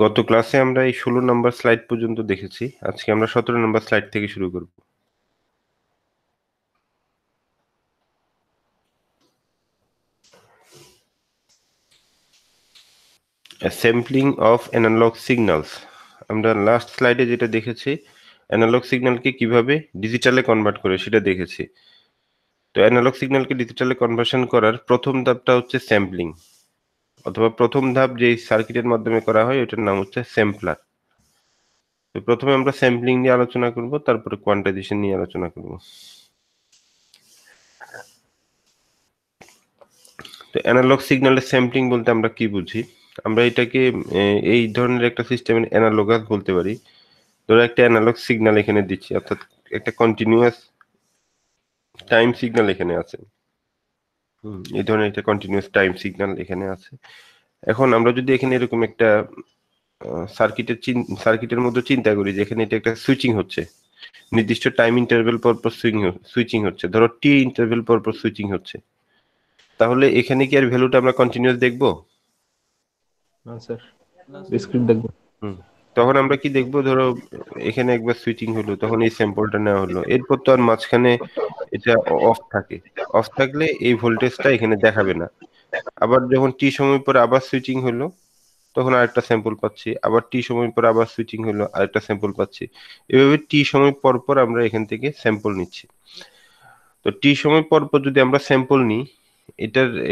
গত ক্লাসে আমরা এই 16 নম্বর স্লাইড পর্যন্ত দেখেছি। আজকে আমরা 17 নম্বর স্লাইড থেকে শুরু করব। Sampling of analog signals. আমরা লাস্ট স্লাইডে যেটা দেখেছি, অ্যানালগ সিগন্যালকে কিভাবে ডিজিটালে কনভার্ট করে সেটা দেখেছি। তো অ্যানালগ সিগন্যালকে ডিজিটালে কনভার্সন করার প্রথম ধাপটা হচ্ছে স্যাম্পলিং, অথবা প্রথম ধাপ যেই সার্কিটের মাধ্যমে করা হয় ওটার নাম হচ্ছে স্যাম্পলার। তো প্রথমে আমরা স্যাম্পলিং নিয়ে আলোচনা করব, তারপরে কোয়ান্টাইজেশন নিয়ে আলোচনা করব। তো অ্যানালগ সিগন্যালের স্যাম্পলিং বলতে আমরা কি বুঝি? আমরা এটাকে এই ধরনের একটা সিস্টেমের অ্যানালগাস বলতে পারি। ধরো একটা অ্যানালগ সিগন্যাল এখানে দিচ্ছি, অর্থাৎ একটা কন্টিনিউয়াস টাইম সিগন্যাল এখানে আছে। এই ধরনের একটা কন্টিনিউয়াস টাইম সিগন্যাল এখানে আছে। এখন আমরা যদি এখানে এরকম একটা সার্কিটের মধ্যে চিন্তা করি যে এখানে এটা একটা সুইচিং হচ্ছে, নির্দিষ্ট টাইম ইন্টারভেল পর পর সুইচিং হচ্ছে, ধরো টি ইন্টারভেল পর পর সুইচিং হচ্ছে, তাহলে এখানে কি আর ভ্যালুটা আমরা কন্টিনিউয়াস দেখবো? না স্যার, ডিসক্রিট দেখবো। তখন আমরা কি দেখবো? ধরো এখানে একবার সুইচিং হলো, তখন এই স্যাম্পলটা নেওয়া হলো, এরপর তো আর মাঝখানে এটা অফ থাকে। অফ থাকলে এই ভোল্টেজটা এখানে দেখাবে না। আবার যখন টি সময় পর আবার সুইচিং হলো, তখন আরেকটা স্যাম্পল পাচ্ছি, আবার টি সময় পর আবার সুইচিং হলো, আরেকটা স্যাম্পল পাচ্ছি। এভাবে টি সময় পর পর আমরা এখান থেকে স্যাম্পল নিচ্ছি। তো টি সময় পর পর যদি আমরা স্যাম্পল নিই,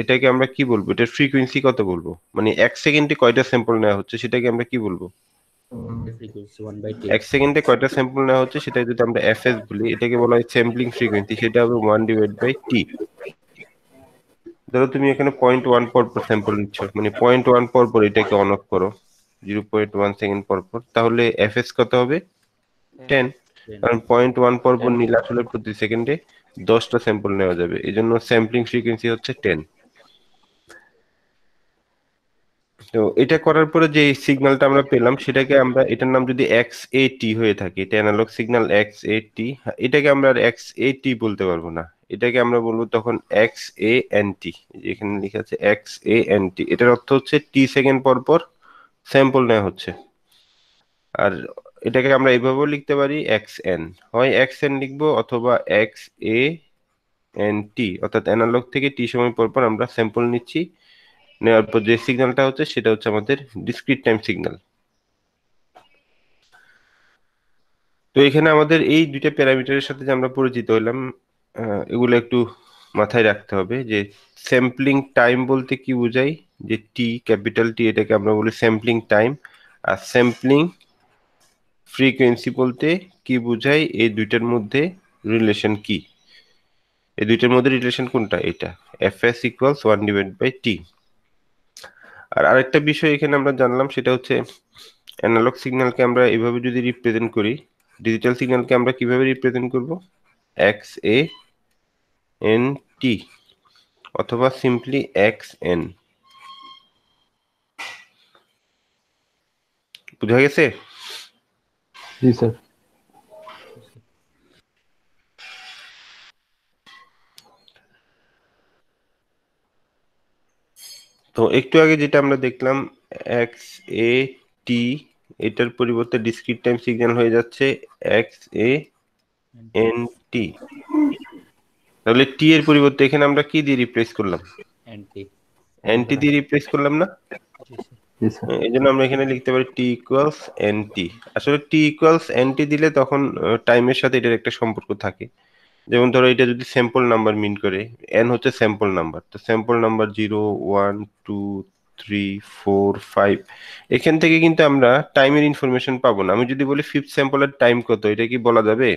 এটাকে আমরা কি বলবো? এটার ফ্রিকোয়েন্সি কত বলবো? মানে এক সেকেন্ডে কয়টা স্যাম্পল নেওয়া হচ্ছে সেটাকে আমরা কি বলবো? frequency 1/t এক সেকেন্ডে কয়টা স্যাম্পল নেওয়া হচ্ছে সেটা যদি আমরা এফএস বলি, এটাকে বলা হয় স্যাম্পলিং ফ্রিকোয়েন্সি, সেটা হবে 1/t। ধরো তুমি এখানে 0.1 পর পর স্যাম্পল নিচ্ছ, মানে 0.1 পর পর এটাকে অন অফ করো, 0.1 সেকেন্ড পর পর, তাহলে এফএস কত হবে? 10। কারণ 0.1 পর পর নিলে আসলে প্রতি সেকেন্ডে 10টা স্যাম্পল নেওয়া যাবে, এই জন্য স্যাম্পলিং ফ্রিকোয়েন্সি হচ্ছে 10। তো এটা করার পরে যে সিগন্যালটা আমরা পেলাম, সেটাকে আমরা, এটার নাম যদি এক্স এ টি হয়ে থাকে, এটা অ্যানালগ সিগন্যাল এক্স এ টি, এটাকে আমরা আর এক্স এ টি বলতে পারবো না, এটাকে আমরা বলবো তখন এক্স এ এন টি। এখানে লেখা আছে এক্স এ এন টি, এটার অর্থ হচ্ছে টি সেকেন্ড পর পর স্যাম্পল নেওয়া হচ্ছে। আর এটাকে আমরা এইভাবেও লিখতে পারি এক্স এন, হয় এক্স এন লিখবো অথবা এক্স এ এন টি, অর্থাৎ অ্যানালগ থেকে টি সময় পর পর আমরা স্যাম্পল নিচ্ছি, নেওয়ার পর যে সিগন্যালটা হচ্ছে সেটা হচ্ছে আমাদের ডিসক্রিট টাইম সিগন্যাল। তো এখানে আমাদের এই দুইটা প্যারামিটারের সাথে যে আমরা পরিচিত হলাম, এগুলো একটু মাথায় রাখতে হবে যে স্যাম্পলিং টাইম বলতে কি বোঝাই, যে টি, ক্যাপিটাল টি, এটাকে আমরা বলি স্যাম্পলিং টাইম। আর স্যাম্পলিং ফ্রিকোয়েন্সি বলতে কি বোঝাই, এই দুইটার মধ্যে রিলেশন কি, এই দুইটার মধ্যে রিলেশন কোনটা? এটা এফএস ইকুয়ালস 1/t। আর আরেকটা বিষয় এখানে আমরা জানলাম, সেটা হচ্ছে অ্যানালগ সিগন্যালকে আমরা এভাবে যদি রিপ্রেজেন্ট করি, ডিজিটাল সিগন্যালকে আমরা কিভাবে রিপ্রেজেন্ট করব? এক্স এ এন টি অথবা সিম্পলি এক্স এন। বুঝা গেছে? জি স্যার। তো একটু আগে যেটা আমরা দেখলাম, এক্স এ টি, এটার পরিবর্তে ডিসক্রিট টাইম সিগন্যাল হয়ে যাচ্ছে এক্স এ এন টি। তাহলে টি এর পরিবর্তে এখানে আমরা কি দিয়ে রিপ্লেস করলাম? nt এনটি দিয়ে রিপ্লেস করলাম না? জি স্যার জি স্যার। এই জন্য আমরা এখানে লিখতে পারি টি ইকুয়ালস এন টি। আসলে টি ইকুয়ালস এন টি দিলে তখন টাইমের সাথে এটার একটা সম্পর্ক থাকে। যেমন ধরো এটা যদি স্যাম্পল নাম্বার মিন করে, এন হচ্ছে স্যাম্পল নাম্বার, তো স্যাম্পল নাম্বার 0, 1, 2, 3, 4, 5, এখান থেকে কিন্তু আমরা টাইমের ইনফরমেশন পাবো না। আমি যদি বলি ফিফথ স্যাম্পলের টাইম কত, এটা কি বলা যাবে?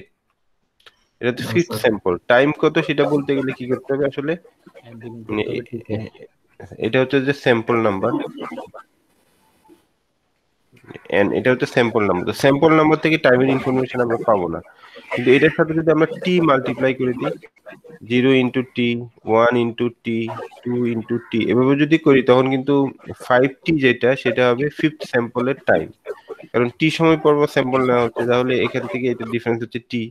এটা তো না ফিফথ স্যার। স্যাম্পল, টাইম কত সেটা বলতে গেলে কি করতে হবে আসলে? n দ্বিগুণ মানে করতে হবে t কে এটা হচ্ছে যে স্যাম্পল নাম্বার, এন্ড এটা হচ্ছে স্যাম্পল নাম্বার। তো স্যাম্পল নাম্বার থেকে টাইমের ইনফরমেশন আমরা পাবো না, কিন্তু এটার সাথে যদি আমরা টি মাল্টিপ্লাই করে দিই, 0 × t, 1 × t, 2 × t, এভাবে যদি করি, তখন কিন্তু 5t যেটা, সেটা হবে ফিফথ স্যাম্পলের টাইম। কারণ টি সময় পর পর স্যাম্পল নেওয়া হচ্ছে, তাহলে এখান থেকে এটা ডিফারেন্স হচ্ছে টি,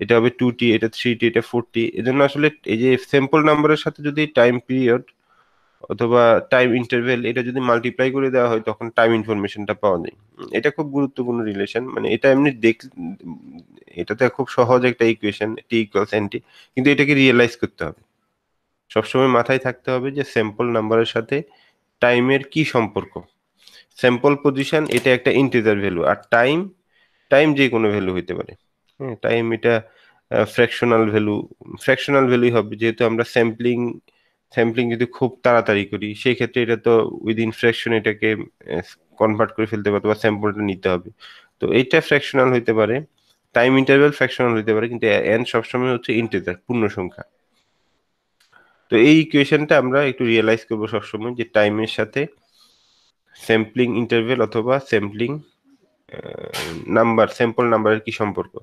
এটা হবে 2t, এটা 3t, এটা 4t। এজন্য আসলে এই যে স্যাম্পল নাম্বারের সাথে যদি টাইম পিরিয়ড অথবা টাইম ইন্টারভেল, এটা যদি মাল্টিপ্লাই করে দেওয়া হয় তখন টাইম ইনফরমেশনটা পাওয়া যায়। এটা খুব গুরুত্বপূর্ণ রিলেশন, মানে এটা এমনি এটাতে খুব সহজ একটা ইকুয়েশন, টি ইকুয়ালস এনটি, কিন্তু এটাকে রিয়েলাইজ করতে হবে। সবসময় মাথায় থাকতে হবে যে স্যাম্পল নাম্বারের সাথে টাইমের কি সম্পর্ক। স্যাম্পল পজিশন এটা একটা ইন্টিজার ভ্যালু, আর টাইম, টাইম যে কোনো ভ্যালু হইতে পারে। হ্যাঁ, টাইম এটা ফ্র্যাকশনাল ভ্যালুই হবে, যেহেতু আমরা স্যাম্পলিং স্যাম্পলিং যদি খুব তাড়াতাড়ি করি সেই ক্ষেত্রে এটা তো উইদিন ফ্র্যাকশন এটাকে কনভার্ট করে ফেলতে হবে অথবা স্যাম্পলটা নিতে হবে। তো এইটা ফ্র্যাকশনাল হইতে পারে, টাইম ইন্টারভ্যাল ফ্র্যাকশনাল হইতে পারে, কিন্তু এন সবসময় হচ্ছে ইন্টিজার, পূর্ণ সংখ্যা। তো এই ইকুয়েশনটা আমরা একটু রিয়েলাইজ করবো সবসময়, যে টাইমের সাথে স্যাম্পলিং ইন্টারভ্যাল অথবা স্যাম্পলিং নাম্বার, স্যাম্পল নাম্বারের কি সম্পর্ক।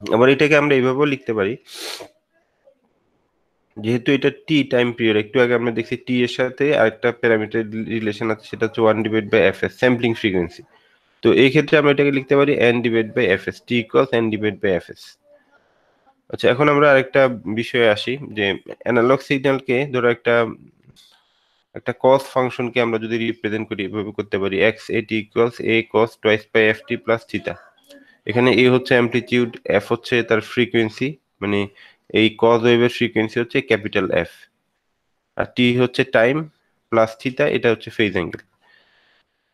আবার এটাকে আমরা এইভাবেও লিখতে পারি, যেহেতু এটা টি টাইম পিরিয়ড, একটু আগে আমরা দেখছি টি এর সাথে আরেকটা প্যারামিটার রিলেশন আছে, সেটা হচ্ছে 1/fs, স্যাম্পলিং ফ্রিকোয়েন্সি। তো এই ক্ষেত্রে আমরা এটাকে লিখতে পারি n/fs, টি ইকুয়ালস n/fs। আচ্ছা, এখন আমরা আরেকটা বিষয়ে আসি, যে অ্যানালগ সিগন্যালকে ধরো একটা একটা কস ফাংশনকে আমরা যদি রিপ্রেজেন্ট করি, এভাবে করতে পারি x equals a cos twice pi ft plus theta. এখানে এ হচ্ছে অ্যামপ্লিটিউড, এফ হচ্ছে তার ফ্রিকোয়েন্সি, মানে এই কজ ওয়েভের ফ্রিকোয়েন্সি হচ্ছে ক্যাপিটাল এফ, আর টি হচ্ছে টাইম, প্লাস থিটা এটা হচ্ছে ফেজ অ্যাঙ্গেল।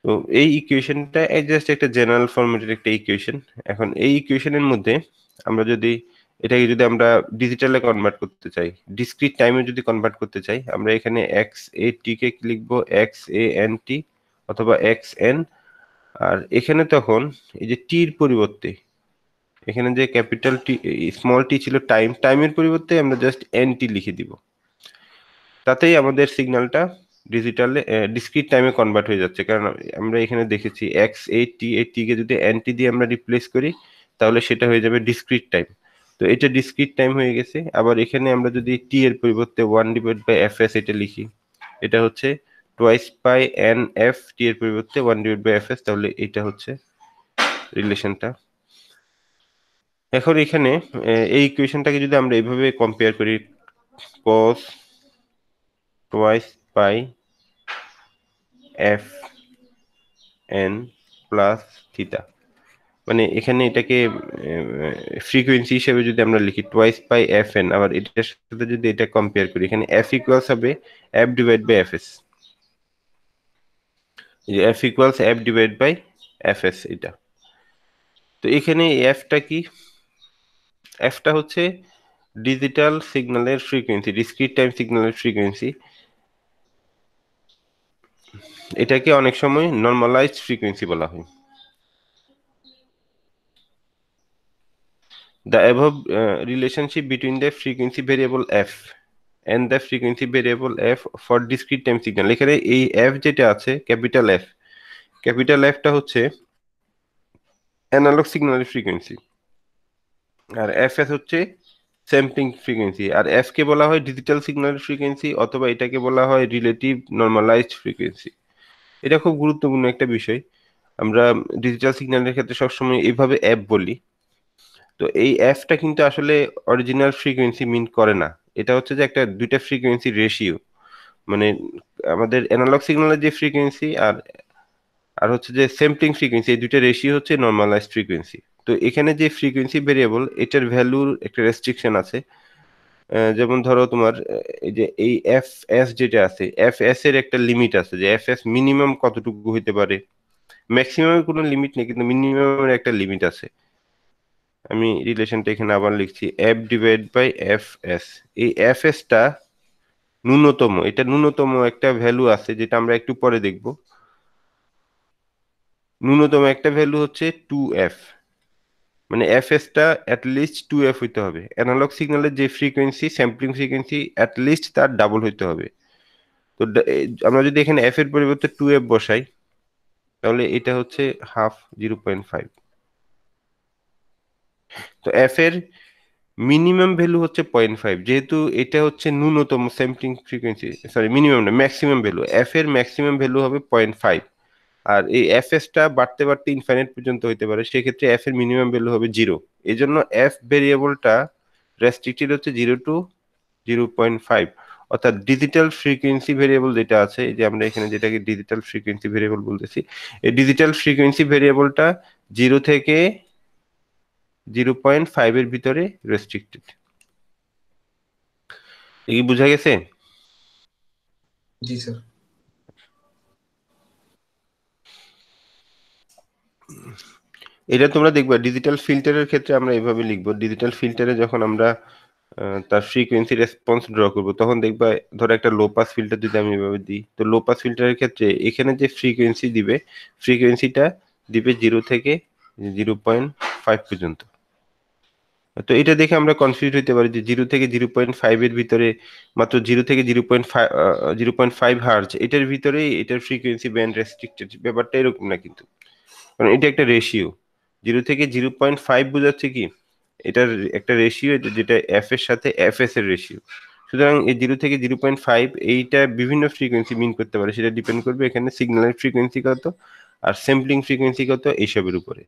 তো এই ইকুয়েশনটা জাস্ট একটা জেনারেল ফরম্যাটের একটা ইকুয়েশন। এখন এই ইকুয়েশনের মধ্যে আমরা যদি এটাকে যদি আমরা ডিজিটালে কনভার্ট করতে চাই, ডিসক্রিট টাইমে যদি কনভার্ট করতে চাই, আমরা এখানে এক্স এ টি কে লিখবো এক্স এ এন টি অথবা এক্স এন। আর এখানে তখন এই যে টির পরিবর্তে এখানে যে ক্যাপিটাল টি, স্মল টি ছিল টাইম, টাইমের পরিবর্তে আমরা জাস্ট এন টি লিখে দিব, তাতেই আমাদের সিগন্যালটা ডিজিটালে ডিসক্রিট টাইমে কনভার্ট হয়ে যাচ্ছে। কারণ আমরা এখানে দেখেছি এক্স এ টি কে যদি এন টি দিয়ে আমরা রিপ্লেস করি তাহলে সেটা হয়ে যাবে ডিসক্রিট টাইম। তো এটা ডিসক্রিট টাইম হয়ে গেছে। আবার এখানে আমরা যদি টি এর পরিবর্তে 1/fs এটা লিখি, এটা হচ্ছে টোয়াইস পাই এন এফ, টি এর পরিবর্তে 1/fs, তাহলে এটা হচ্ছে রিলেশনটা। এখন এখানে এই ইকুয়েশনটাকে যদি আমরা এইভাবে কম্পেয়ার করি, cos টোয়াইস পাই এফ এন প্লাস থিটা, মানে এখানে এটাকে ফ্রিকোয়েন্সি হিসেবে যদি আমরা লিখি টোয়াইস পাই এফ এন, আবার এটার সাথে যদি এটা কম্পেয়ার করি, এখানে এফ ইকুয়ালস হবে F divide by F S, F equals F divide by F S এটা। তো এখানে এফটা কি, এফটা হচ্ছে ডিজিটাল সিগন্যালের ফ্রিকোয়েন্সি, ডিসক্রিট টাইম সিগন্যালের ফ্রিকোয়েন্সি। এটাকে অনেক সময় নরমালাইজড ফ্রিকোয়েন্সি বলা হয়। The above relationship between the frequency variable f and the frequency variable f for discrete time signal, এখানে এই f যেটা আছে ক্যাপিটাল f টা হচ্ছে অ্যানালগ সিগন্যালের ফ্রিকোয়েন্সি, আর fs হচ্ছে স্যাম্পলিং ফ্রিকোয়েন্সি, আর f কে বলা হয় ডিজিটাল সিগন্যালের ফ্রিকোয়েন্সি অথবা এটাকে বলা হয় রিলেটিভ নরমালাইজড ফ্রিকোয়েন্সি। এটা খুব গুরুত্বপূর্ণ একটা বিষয়। আমরা ডিজিটাল সিগন্যালের ক্ষেত্রে সবসময় এইভাবে f বলি। তো এই এফটা কিন্তু আসলে অরিজিনাল ফ্রিকোয়েন্সি মিন করে না, এটা হচ্ছে যে একটা দুইটা ফ্রিকোয়েন্সি রেশিও, মানে আমাদের অ্যানালগ সিগন্যালের যে ফ্রিকোয়েন্সি আর আর হচ্ছে যে স্যাম্পলিং ফ্রিকোয়েন্সি, এই দুইটা রেশিও হচ্ছে নরমালাইজড ফ্রিকোয়েন্সি। তো এখানে যে ফ্রিকোয়েন্সি ভেরিয়েবল এটার ভ্যালুর একটা রেস্ট্রিকশন আছে। যেমন ধরো তোমার এই যে এই এফ এস যেটা আছে, এফ এস এর একটা লিমিট আছে, যে এফ এস মিনিমাম কতটুকু হইতে পারে। ম্যাক্সিমামের কোনো লিমিট নেই, কিন্তু মিনিমামের একটা লিমিট আছে। আমি রিলেশনটা এখানে আবার লিখছি F divide by F S. এই এফ এস টা ন্যূনতম, এটা ন্যূনতম একটা ভ্যালু আছে যেটা আমরা একটু পরে দেখব। ন্যূনতম একটা ভ্যালু হচ্ছে 2f, মানে এফ এস টা অ্যাটলিস্ট 2f হইতে হবে। অ্যানালগ সিগন্যালের যে ফ্রিকোয়েন্সি, স্যাম্পলিং ফ্রিকোয়েন্সি অ্যাটলিস্ট তার ডাবল হইতে হবে। তো আমরা যদি এখানে এফ এর পরিবর্তে 2f বসাই তাহলে এটা হচ্ছে হাফ, 0.5। তো এফ এর মিনিমাম ভ্যালু হচ্ছে 0.5, যেহেতু এটা হচ্ছে ন্যূনতম স্যাম্পলিং ফ্রিকোয়েন্সি, সরি মিনিমাম না, ম্যাক্সিমাম ভ্যালু, এফ এর ম্যাক্সিমাম ভ্যালু হবে 0.5। আর এই এফ এস টা বাড়তে বাড়তে ইনফাইনাইট পর্যন্ত হইতে পারে, সেক্ষেত্রে এফ এর মিনিমাম ভ্যালু হবে 0। এই জন্য এফ ভেরিয়েবলটা রেস্ট্রিক্টেড হচ্ছে 0 to 0.5, অর্থাৎ ডিজিটাল ফ্রিকোয়েন্সি ভেরিয়েবল যেটা আছে, এই যে আমরা এখানে যেটাকে ডিজিটাল ফ্রিকোয়েন্সি ভেরিয়েবল বলতেছি, এই ডিজিটাল ফ্রিকোয়েন্সি ভেরিয়েবলটা 0 থেকে 0.5 এর ভিতরে রেস্ট্রিক্টেড। কি বোঝা গেছে? জি স্যার। এটা তোমরা দেখবা ডিজিটাল ফিল্টারের ক্ষেত্রে আমরা এভাবে লিখবো। ডিজিটাল ফিল্টারে যখন আমরা তার ফ্রিকোয়েন্সি রেসপন্স ড্র করবো, তখন দেখবা ধরো একটা লো পাস ফিল্টার যদি আমি এভাবে দিই, তো লো পাস ফিল্টারের ক্ষেত্রে এখানে যে ফ্রিকোয়েন্সি দিবে, ফ্রিকোয়েন্সিটা দিবে 0 থেকে 0.5 পর্যন্ত। তো এটা দেখে আমরা কনফিউজ হতে পারি যে 0 থেকে 0.5 এর ভিতরে, মাত্র 0 থেকে 0.5 হার্জ, এটার ভিতরেই এটার ফ্রিকোয়েন্সি ব্যান্ড রেস্ট্রিক্টেড। ব্যাপারটা এরকম না কিন্তু, কারণ এটা একটা রেশিও। 0 থেকে 0.5 বোঝাচ্ছে কি, এটার একটা রেশিও, যেটা এফ এর সাথে এফ এস এর রেশিও। সুতরাং এই 0 থেকে 0.5 এইটা বিভিন্ন ফ্রিকোয়েন্সি মিন করতে পারে, সেটা ডিপেন্ড করবে এখানে সিগন্যালের ফ্রিকোয়েন্সি কত আর স্যাম্পলিং ফ্রিকোয়েন্সি কত, এইসবের উপরে।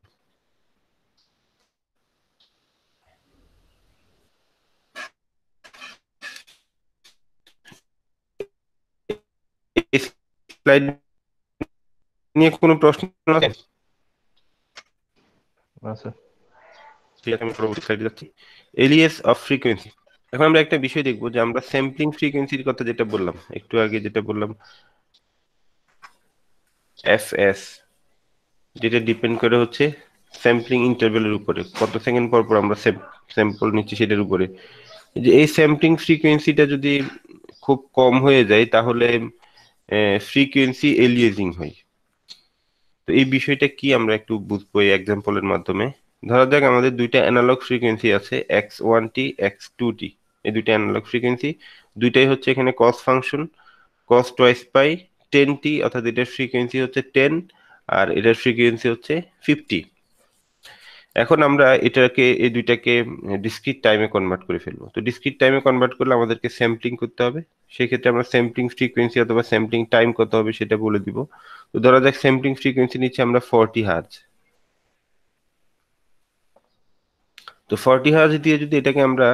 এই স্লাইড নিয়ে কোনো প্রশ্ন আছে? না স্যার। ঠিক আছে, আমি পরবর্তী স্লাইডে যাচ্ছি। Ilias of frequency. এখন আমরা একটা বিষয় দেখবো যে আমরা স্যাম্পলিং ফ্রিকোয়েন্সির কথা যেটা বললাম একটু আগে, যেটা বললাম এফ এস, যেটা ডিপেন্ড করে হচ্ছে স্যাম্পলিং ইন্টারভ্যালের উপরে, কত সেকেন্ড পর পর আমরা স্যাম্পল নিচ্ছি সেটার উপরে। যে এই স্যাম্পলিং ফ্রিকোয়েন্সিটা যদি খুব কম হয়ে যায়, তাহলে ফ্রিকোয়েন্সি এলিয়েজিং হয়। তো এই বিষয়টা কি আমরা একটু বুঝবো এই এক্সাম্পলের মাধ্যমে। ধরা যাক আমাদের দুইটা অ্যানালগ ফ্রিকোয়েন্সি আছে, x1t x2t। এই দুইটা অ্যানালগ ফ্রিকোয়েন্সি, দুইটাই হচ্ছে এখানে কস ফাংশন, cos twice পাই 10t, অর্থাৎ এটার ফ্রিকোয়েন্সি হচ্ছে 10 আর এটার ফ্রিকোয়েন্সি হচ্ছে 50। এখন আমরা এটাকে, এই দুইটাকে ডিসক্রিট টাইমে কনভার্ট করে ফেলবো। তো ডিসক্রিট টাইমে কনভার্ট করলে আমাদেরকে স্যাম্পলিং করতে হবে। সেক্ষেত্রে আমরা স্যাম্পলিং ফ্রিকোয়েন্সি অথবা স্যাম্পলিং টাইম কত হবে সেটা বলে দিব। তো ধরা যাক স্যাম্পলিং ফ্রিকোয়েন্সি নিচ্ছি আমরা 40 হার্জ। তো 40 হার্জ দিয়ে যদি এটাকে আমরা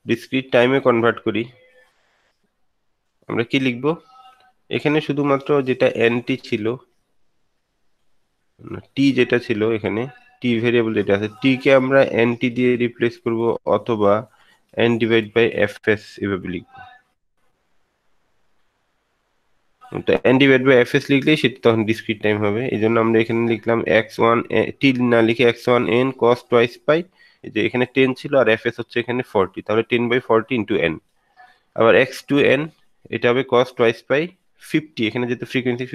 ডিসক্রিট টাইমে কনভার্ট করি, আমরা কি লিখব? এখানে শুধুমাত্র যেটা এনটি ছিল, টি যেটা ছিল এখানে, টি ভেরিয়েবল যেটা আছে, টি কে আমরা এনটি দিয়ে রিপ্লেস করব, অথবা N divide by F S এভাবে লিখবো। তো N divide by F S লিখলেই সেটা তখন ডিসক্রিট টাইম হবে। এই জন্য আমরা এখানে লিখলাম x1 টি না লিখে x1 n cos twice পাই, যে এখানে 10 ছিল আর এফ এস হচ্ছে এখানে 40, তাহলে 10/40 ইন্টু n। আবার x2n, এটা হবে cos twice পাই 50, এখানে যেহেতু ফ্রিকোয়েন্সি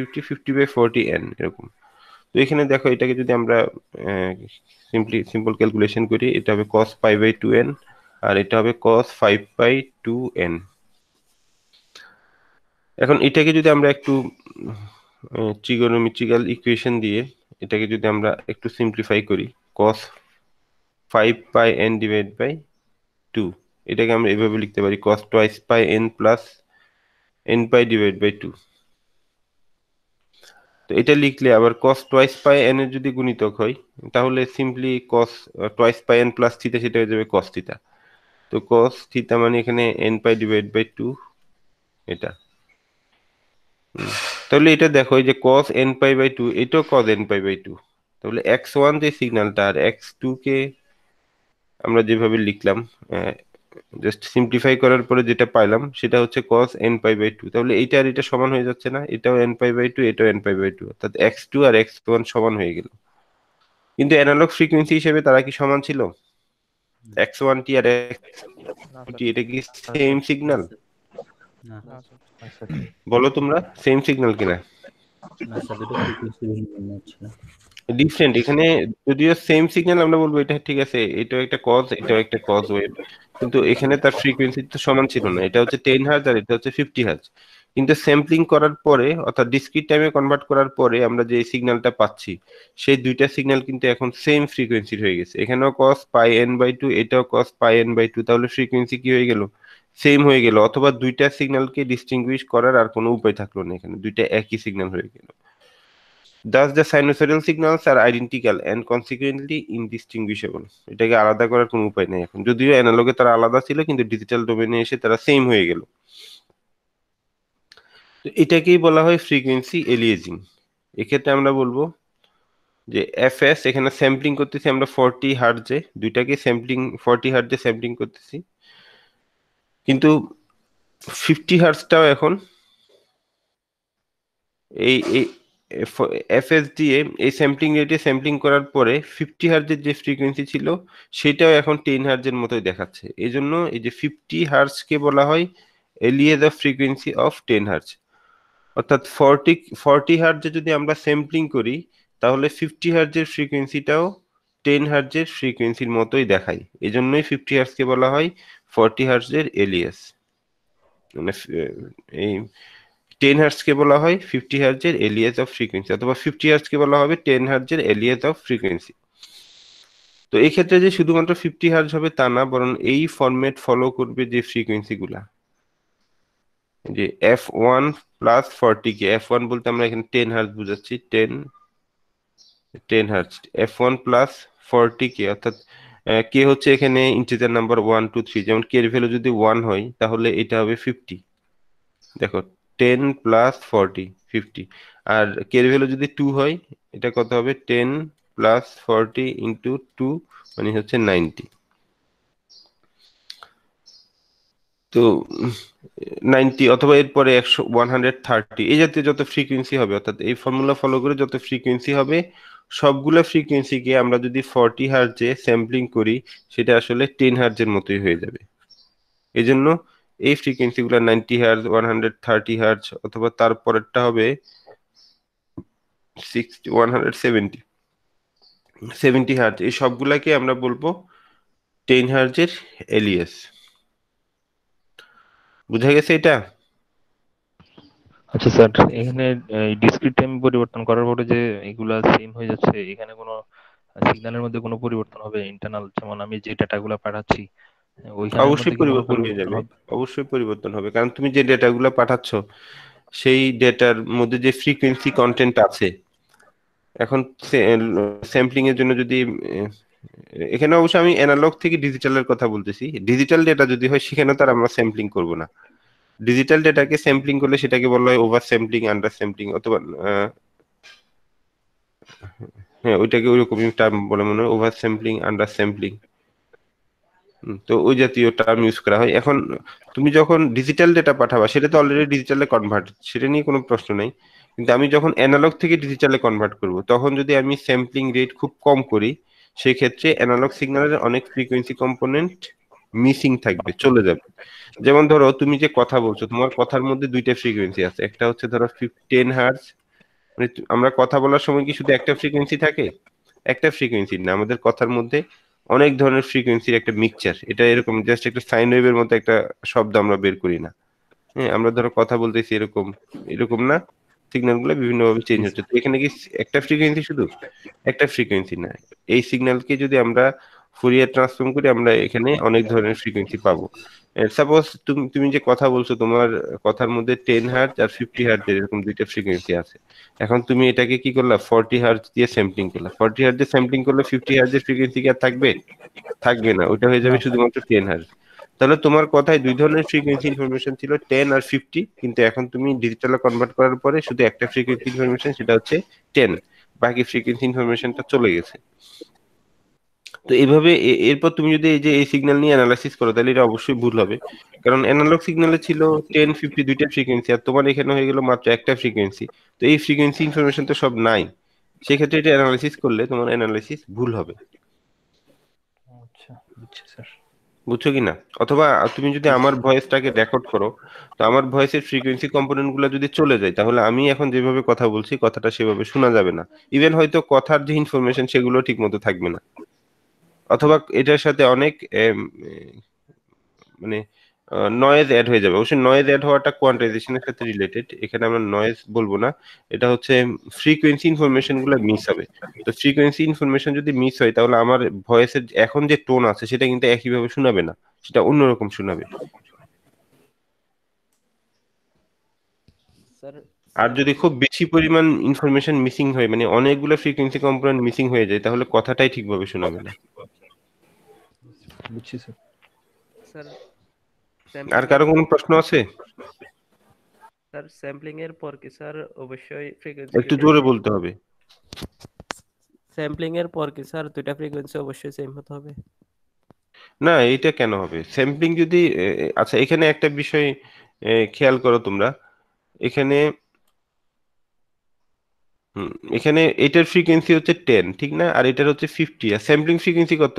50 n এরকম। তো এখানে দেখো, এটাকে যদি আমরা সিম্পল ক্যালকুলেশন করি, এটা হবে cos π/2n আর এটা হবে cos 5/2n। এখন এটাকে যদি আমরা একটু ট্রিগোনোমেট্রিক্যাল ইকুয়েশন দিয়ে এটাকে যদি আমরা একটু সিম্পলিফাই করি, cos 5πn ডিভাইড বাই 2, এটাকে আমরা এভাবে লিখতে পারি cos twice pi n plus n pi divide by 2। তো এটা লিখলে আবার cos twice পাই n এর যদি গুণিতক হয়, তাহলে simply cos twice pi n plus theta, সেটা হয়ে যাবে cos থিটা। তো cos থিটা মানে এখানে n পাই ডিভাইড বাই 2 এটা। তাহলে এটা দেখো, এই যে cos n পাই বাই 2, এটাও cos n পাই বাই 2। তাহলে x1 যে সিগন্যালটা আর x2 কে আমরা যেভাবে লিখলাম, জাস্ট সিম্পলিফাই করার পরে যেটা পাইলাম সেটা হচ্ছে cos n পাই বাই 2। তাহলে এইটা আর এটা সমান হয়ে যাচ্ছে না? এটাও n পাই বাই 2, এটাও n পাই বাই 2, অর্থাৎ x2 আর x1 সমান হয়ে গেল। কিন্তু অ্যানালগ ফ্রিকোয়েন্সি হিসেবে তারা কি সমান ছিল? x1t আর x2t, এটা কি সেম সিগন্যাল? না স্যার। বলো তোমরা, সেম সিগন্যাল কিনা? না স্যার, দুটো ফ্রিকোয়েন্সি ভিন্ন ভিন্ন হচ্ছিল। ডিফারেন্ট। এখানে যদিও সেম সিগন্যাল আমরা বলবো এটা ঠিক আছে, এটাও একটা কজ, এটাও একটা কজ ওয়েভ, কিন্তু এখানে তার ফ্রিকোয়েন্সি তো সমান ছিল না। এটা হচ্ছে 10 হার্জ আর এটা হচ্ছে 50 হার্জ। কিন্তু স্যাম্পলিং করার পরে, অর্থাৎ ডিসক্রিট টাইমে কনভার্ট করার পরে আমরা যে সিগন্যালটা পাচ্ছি, সেই দুইটা সিগন্যাল কিন্তু এখন সেম ফ্রিকোয়েন্সির হয়ে গেছে। এখানেও cos পাই n বাই 2, এটাও cos পাই n বাই 2, তাহলে ফ্রিকোয়েন্সি কি হয়ে গেল? সেম হয়ে গেল। অথবা দুইটা সিগন্যালকে ডিস্টিংগুইশ করার আর কোনো উপায় থাকলো না, এখানে দুইটা একই সিগন্যাল হয়ে গেল। Thus the sinusoidal signals are identical and consequently indistinguishable. এটাকে আলাদা করার কোনো উপায় নেই এখন, যদিও অ্যানালগে তারা আলাদা ছিল, কিন্তু ডিজিটাল ডোমেনে এসে তারা সেম হয়ে গেল। তো এটাকেই বলা হয় ফ্রিকোয়েন্সি এলিয়াজিং। এক্ষেত্রে আমরা বলবো যে এফএস, এখানে স্যাম্পলিং করতেছি আমরা 40 হার্টজে, দুইটাকে স্যাম্পলিং 40 হার্টজে স্যাম্পলিং করতেছি, কিন্তু 50 হার্টজটাও এখন এই এফএস দিয়ে এই স্যাম্পলিং রেটে স্যাম্পলিং করার পরে 50 হার্টজের যে ফ্রিকোয়েন্সি ছিল সেটাও এখন 10 হার্টজের মতোই দেখাচ্ছে। এই জন্য এই যে 50 হার্টজকে বলা হয় এলিয়ে দ্য ফ্রিকোয়েন্সি অফ 10 হার্টজ। অর্থাৎ 40 হার্টজে যদি আমরা স্যাম্পলিং করি তাহলে 50 হার্টজের ফ্রিকোয়েন্সিটাও 10 হার্টজের ফ্রিকোয়েন্সির মতোই দেখায়। এই জন্যই 50 হার্টজকে বলা হয় 40 হার্টজের এলিয়াস। মানে এই 10 হার্টজকে বলা হয় 50 হার্টজের এলিয়াস অফ ফ্রিকোয়েন্সি, অথবা 50 হার্টজকে বলা হবে 10 হার্টজের এলিয়াস অফ ফ্রিকোয়েন্সি। তো এই ক্ষেত্রে যে শুধুমাত্র 50 হার্টজ হবে তা না, বরং এই ফরম্যাট ফলো করবে যে ফ্রিকোয়েন্সি গুলা, যে f1 প্লাস 40 কে, f1 বলতে আমরা এখানে 10 হার্টজ বুঝাচ্ছি, 10 হার্টজ, f1 প্লাস 40 কে, অর্থাৎ কে হচ্ছে এখানে ইন্টিজার নাম্বার 1 2 3, যেমন কে এর ভ্যালু যদি 1 হয় তাহলে এটা হবে 50। দেখো 10 প্লাস 40 50, আর কে এর ভ্যালু যদি 2 হয় এটা কত হবে, 10 প্লাস 40 ইন্টু 2 মানে হচ্ছে 90। তো 90 অথবা এরপরে 100 130 এই জাতীয় যত ফ্রিকোয়েন্সি হবে, অর্থাৎ এই ফর্মুলা ফলো করে যত ফ্রিকোয়েন্সি হবে সবগুলো ফ্রিকোয়েন্সিকে আমরা যদি 40 হার্টজে স্যাম্পলিং করি সেটা আসলে 10 হার্টজের মতোই হয়ে যাবে। এই জন্য এই ফ্রিকোয়েন্সি গুলো 90 হার্টজ, 130 হার্টজ, অথবা তারপরেরটা হবে 60 170 70 হার্টজ, এই সবগুলাকে আমরা বলবো 10 হার্টজের এলিয়াস। বুঝা গেছে এটা? আচ্ছা স্যার, এখানে ডিসক্রিট টাইম পরিবর্তন করার পরে যে এগুলা সেম হয়ে যাচ্ছে, এখানে কোনো সিগন্যালের মধ্যে কোনো পরিবর্তন হবে ইন্টারনাল, যেমন আমি যে ডাটাগুলো পাঠাচ্ছি ওইখানের মধ্যে অবশ্যই কি কোনো পরিবর্তন হয়ে পরিবর্তন যাবে, হবে? অবশ্যই পরিবর্তন হবে, কারণ তুমি যে ডেটাগুলো পাঠাচ্ছ সেই ডেটার মধ্যে যে ফ্রিকোয়েন্সি কন্টেন্ট আছে, এখন স্যাম্পলিং এর জন্য যদি এখানে অবশ্য আমি অ্যানালগ থেকে ডিজিটালের কথা বলতেছি, ডিজিটাল ডেটা যদি হয় সেখানে তো আর আমরা স্যাম্পলিং করব না। ডিজিটাল ডেটাকে স্যাম্পলিং করলে সেটাকে বলা হয় ওভার স্যাম্পলিং, আন্ডার স্যাম্পলিং, অথবা হ্যাঁ ওইটাকে ওইরকমই টার্ম বলে মনে হয়, ওভার স্যাম্পলিং, আন্ডার স্যাম্পলিং। তো ওই জাতীয় টার্ম ইউজ করা হয়। এখন তুমি যখন ডিজিটাল ডেটা পাঠাবা সেটা তো অলরেডি ডিজিটালে কনভার্ট, সেটা নিয়ে কোনো প্রশ্ন নাই, কিন্তু আমি যখন অ্যানালগ থেকে ডিজিটালে কনভার্ট করব তখন যদি আমি স্যাম্পলিং রেট খুব কম করি সেই ক্ষেত্রে অ্যানালগ সিগন্যালের অনেক ফ্রিকোয়েন্সি কম্পোনেন্ট মিসিং থাকবে, চলে যাবে। যেমন ধরো তুমি যে কথা বলছো তোমার কথার মধ্যে দুইটা ফ্রিকোয়েন্সি আছে, একটা হচ্ছে ধরো 10 হার্টজ, মানে আমরা কথা বলার সময় কি শুধু একটা ফ্রিকোয়েন্সি থাকে? একটা ফ্রিকোয়েন্সি না, আমাদের কথার মধ্যে অনেক ধরনের ফ্রিকোয়েন্সির একটা মিক্সচার, এটা এরকম জাস্ট একটা সাইন ওয়েভের মতো একটা শব্দ আমরা বের করি না। হ্যাঁ, আমরা ধরো কথা বলতেছি এরকম, এরকম না, সিগন্যাল গুলো বিভিন্ন ভাবে চেঞ্জ হচ্ছে। তো এখানে কি একটা ফ্রিকোয়েন্সি শুধু? একটা ফ্রিকোয়েন্সি না, এই সিগন্যালকে যদি আমরা ফুরিয়ার ট্রান্সফর্ম করি আমরা এখানে অনেক ধরনের ফ্রিকোয়েন্সি পাবো। সাপোজ তুমি তুমি যে কথা বলছো তোমার কথার মধ্যে 10 হার্টজ আর 50 হার্টজ এরকম দুইটা ফ্রিকোয়েন্সি আছে। এখন তুমি এটাকে কি করলা, 40 হার্টজ দিয়ে স্যাম্পলিং করলা, 40 হার্টজ দিয়ে স্যাম্পলিং করলে 50 হার্টজের ফ্রিকোয়েন্সি কি আর থাকবে? থাকবে না, ওইটা হয়ে যাবে না স্যার। শুধুমাত্র 10 হার্টজ। তাহলে তোমার কথায় দুই ধরনের ফ্রিকোয়েন্সি ইনফরমেশন ছিল, 10 আর 50, কিন্তু এখন তুমি ডিজিটালে কনভার্ট করার পরে শুধু একটা ফ্রিকোয়েন্সি ইনফরমেশন, সেটা হচ্ছে 10, বাকি ফ্রিকোয়েন্সি ইনফরমেশনটা চলে গেছে। তো এইভাবে এরপর তুমি যদি এই যে এই সিগন্যাল নিয়ে অ্যানালাইসিস করো তাহলে এটা অবশ্যই ভুল হবে, কারণ অ্যানালগ সিগন্যালে ছিল 10 50 দুইটা ফ্রিকোয়েন্সি, আর তোমার এখানে হয়ে গেল মাত্র একটা ফ্রিকোয়েন্সি। তো এই ফ্রিকোয়েন্সি ইনফরমেশন তো সব নাই, সেক্ষেত্রে এটা অ্যানালাইসিস করলে তোমার অ্যানালাইসিস ভুল হবে। আচ্ছা, বুঝছি স্যার। বুঝছো কি না? অথবা তুমি যদি আমার ভয়েসটাকে রেকর্ড করো, তো আমার ভয়েসের ফ্রিকোয়েন্সি কম্পোনেন্ট গুলো যদি চলে যায় তাহলে আমি এখন যেভাবে কথা বলছি কথাটা সেভাবে শোনা যাবে না, ইভেন হয়তো কথার যে ইনফরমেশন সেগুলো ঠিক মতো থাকবে না। অথবা এটার সাথে অনেক মানে নয়েজ অ্যাড হয়ে যাবে। অবশ্যই নয়েজ অ্যাড হওয়াটা কোয়ান্টাইজেশনের সাথে রিলেটেড, এখানে আমরা নয়েজ বলবো না, এটা হচ্ছে ফ্রিকোয়েন্সি ইনফরমেশন গুলো মিস হবে। তো ফ্রিকোয়েন্সি ইনফরমেশন যদি মিস হয় তাহলে আমার ভয়েসের এখন যে টোন আছে সেটা কিন্তু একইভাবে শোনাবে না, সেটা অন্যরকম শোনাবে। স্যার আর যদি খুব বেশি পরিমাণ ইনফরমেশন মিসিং হয়, মানে অনেকগুলো ফ্রিকোয়েন্সি কম্পোনেন্ট মিসিং হয়ে যায়, তাহলে কথাটাই ঠিকভাবে শোনাবে না। বুঝছি স্যার। স্যার আর স্যাম্পলিং এর কারো কোনো প্রশ্ন আছে? স্যার স্যাম্পলিং এর পর কি স্যার অবশ্যই ফ্রিকোয়েন্সি একটু জোরে বলতে হবে। স্যাম্পলিং এর পর কি স্যার দুইটা ফ্রিকোয়েন্সি অবশ্যই সেম হতে হবে? না, এটা কেন হবে? স্যাম্পলিং যদি আচ্ছা, এখানে একটা বিষয় খেয়াল করো তোমরা। এখানে এখানে এটার ফ্রিকোয়েন্সি হচ্ছে 10, ঠিক না? আর এটার হচ্ছে 50, আর স্যাম্পলিং ফ্রিকোয়েন্সি কত?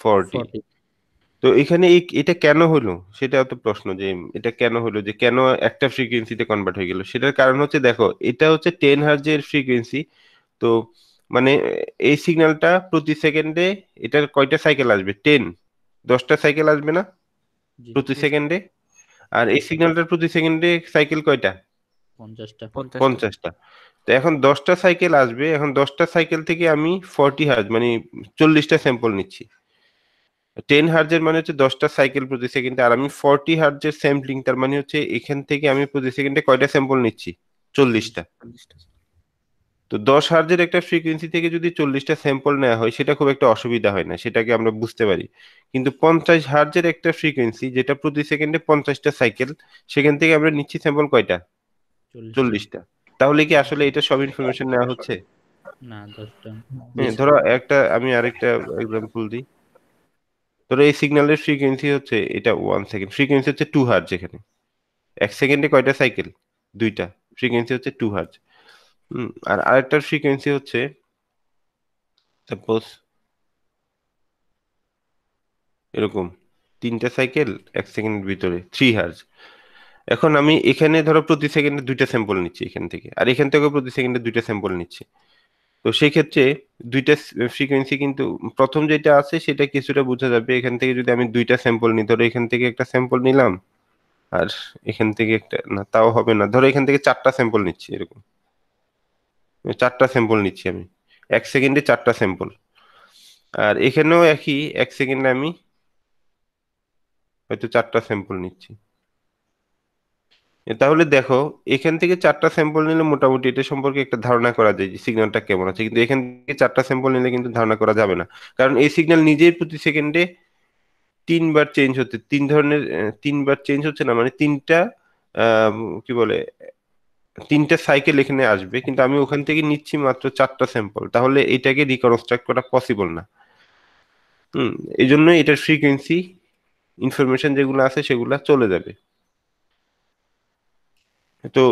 40। 40। তো এখানে এটা কেন হলো সেটা তো প্রশ্ন, যে এটা কেন হলো, যে কেন একটা ফ্রিকোয়েন্সিতে কনভার্ট হয়ে গেল। সেটার কারণ হচ্ছে, দেখো এটা হচ্ছে 10 হার্জের ফ্রিকোয়েন্সি। তো মানে এই সিগন্যালটা প্রতি সেকেন্ডে এটার কয়টা সাইকেল আসবে? 10টা সাইকেল আসবে না জি প্রতি জি স্যার। সেকেন্ডে? আর এই সিগন্যালটার প্রতি সেকেন্ডে সাইকেল কয়টা? 50টা। 50টা। 50টা। তো এখন 10টা সাইকেল আসবে, এখন 10টা সাইকেল থেকে আমি 40 হার্জ মানে 40টা স্যাম্পল নিচ্ছি। 10 হার্জের মানে হচ্ছে 10টা সাইকেল প্রতি সেকেন্ডে, আর আমি 40 হার্জের স্যাম্পলিং, তার মানে হচ্ছে এখান থেকে আমি প্রতি সেকেন্ডে কয়টা স্যাম্পল নিচ্ছি? 40টা। 40টা। তো 10 হার্জের একটা ফ্রিকোয়েন্সি থেকে যদি 40টা স্যাম্পল নেওয়া হয়, সেটা খুব একটা অসুবিধা হয় না, সেটাকে আমরা বুঝতে পারি। কিন্তু 50 হার্জের একটা ফ্রিকোয়েন্সি, যেটা প্রতি সেকেন্ডে 50টা সাইকেল, সেখান থেকে আমরা নিচ্ছি স্যাম্পল কয়টা? 40টা। 40টা। তাহলে কি আসলে এটা সব ইনফরমেশন নেওয়া হচ্ছে? না, 10টা। জি স্যার। ধরো আমি আরেকটা এক্সাম্পল দিই। ধরো এই সিগন্যালের ফ্রিকোয়েন্সি হচ্ছে এটা 1 সেকেন্ড, ফ্রিকোয়েন্সি হচ্ছে 2 হার্জ। এখানে 1 সেকেন্ডে কয়টা সাইকেল? 2টা। ফ্রিকোয়েন্সি হচ্ছে 2 হার্জ। আর আরেকটার ফ্রিকোয়েন্সি হচ্ছে সাপোজ এরকম 3টা সাইকেল 1 সেকেন্ডের ভিতরে, 3 হার্জ। এখন আমি এখানে ধরো প্রতি সেকেন্ডে 2টা স্যাম্পল নিচ্ছি এখান থেকে, আর এখান থেকেও প্রতি সেকেন্ডে 2টা স্যাম্পল নিচ্ছি। তো সেই ক্ষেত্রে দুইটা ফ্রিকোয়েন্সি কিন্তু প্রথম যেটা আছে সেটা কিছুটা বোঝা যাবে। এখান থেকে যদি আমি 2টা স্যাম্পল নিই, ধরো এখান থেকে একটা স্যাম্পল নিলাম, আর এখান থেকে একটা, না তাও হবে না, ধরো এখান থেকে 4টা স্যাম্পল নিচ্ছি, এরকম 4টা স্যাম্পল নিচ্ছি আমি 1 সেকেন্ডে 4টা স্যাম্পল। আর এখানেও একই, 1 সেকেন্ডে আমি হয়তো 4টা স্যাম্পল নিচ্ছি। তাহলে দেখো, এখান থেকে 4টা স্যাম্পল নিলে মোটামুটি এটা সম্পর্কে একটা ধারণা করা যায় যে সিগন্যালটা কেমন আছে, কিন্তু এখান থেকে 4টা স্যাম্পল নিলে কিন্তু ধারণা করা যাবে না। কারণ এই সিগন্যাল নিজেই প্রতি সেকেন্ডে 3বার চেঞ্জ হচ্ছে, 3বার চেঞ্জ হচ্ছে না, মানে 3টা আহ, কি বলে 3টা সাইকেল এখানে আসবে, কিন্তু আমি ওখান থেকে নিচ্ছি মাত্র 4টা স্যাম্পল। তাহলে এটাকে রিকনস্ট্রাক্ট করা পসিবল না। এই জন্য এটার ফ্রিকোয়েন্সি ইনফরমেশন যেগুলো আছে সেগুলা চলে যাবে। তো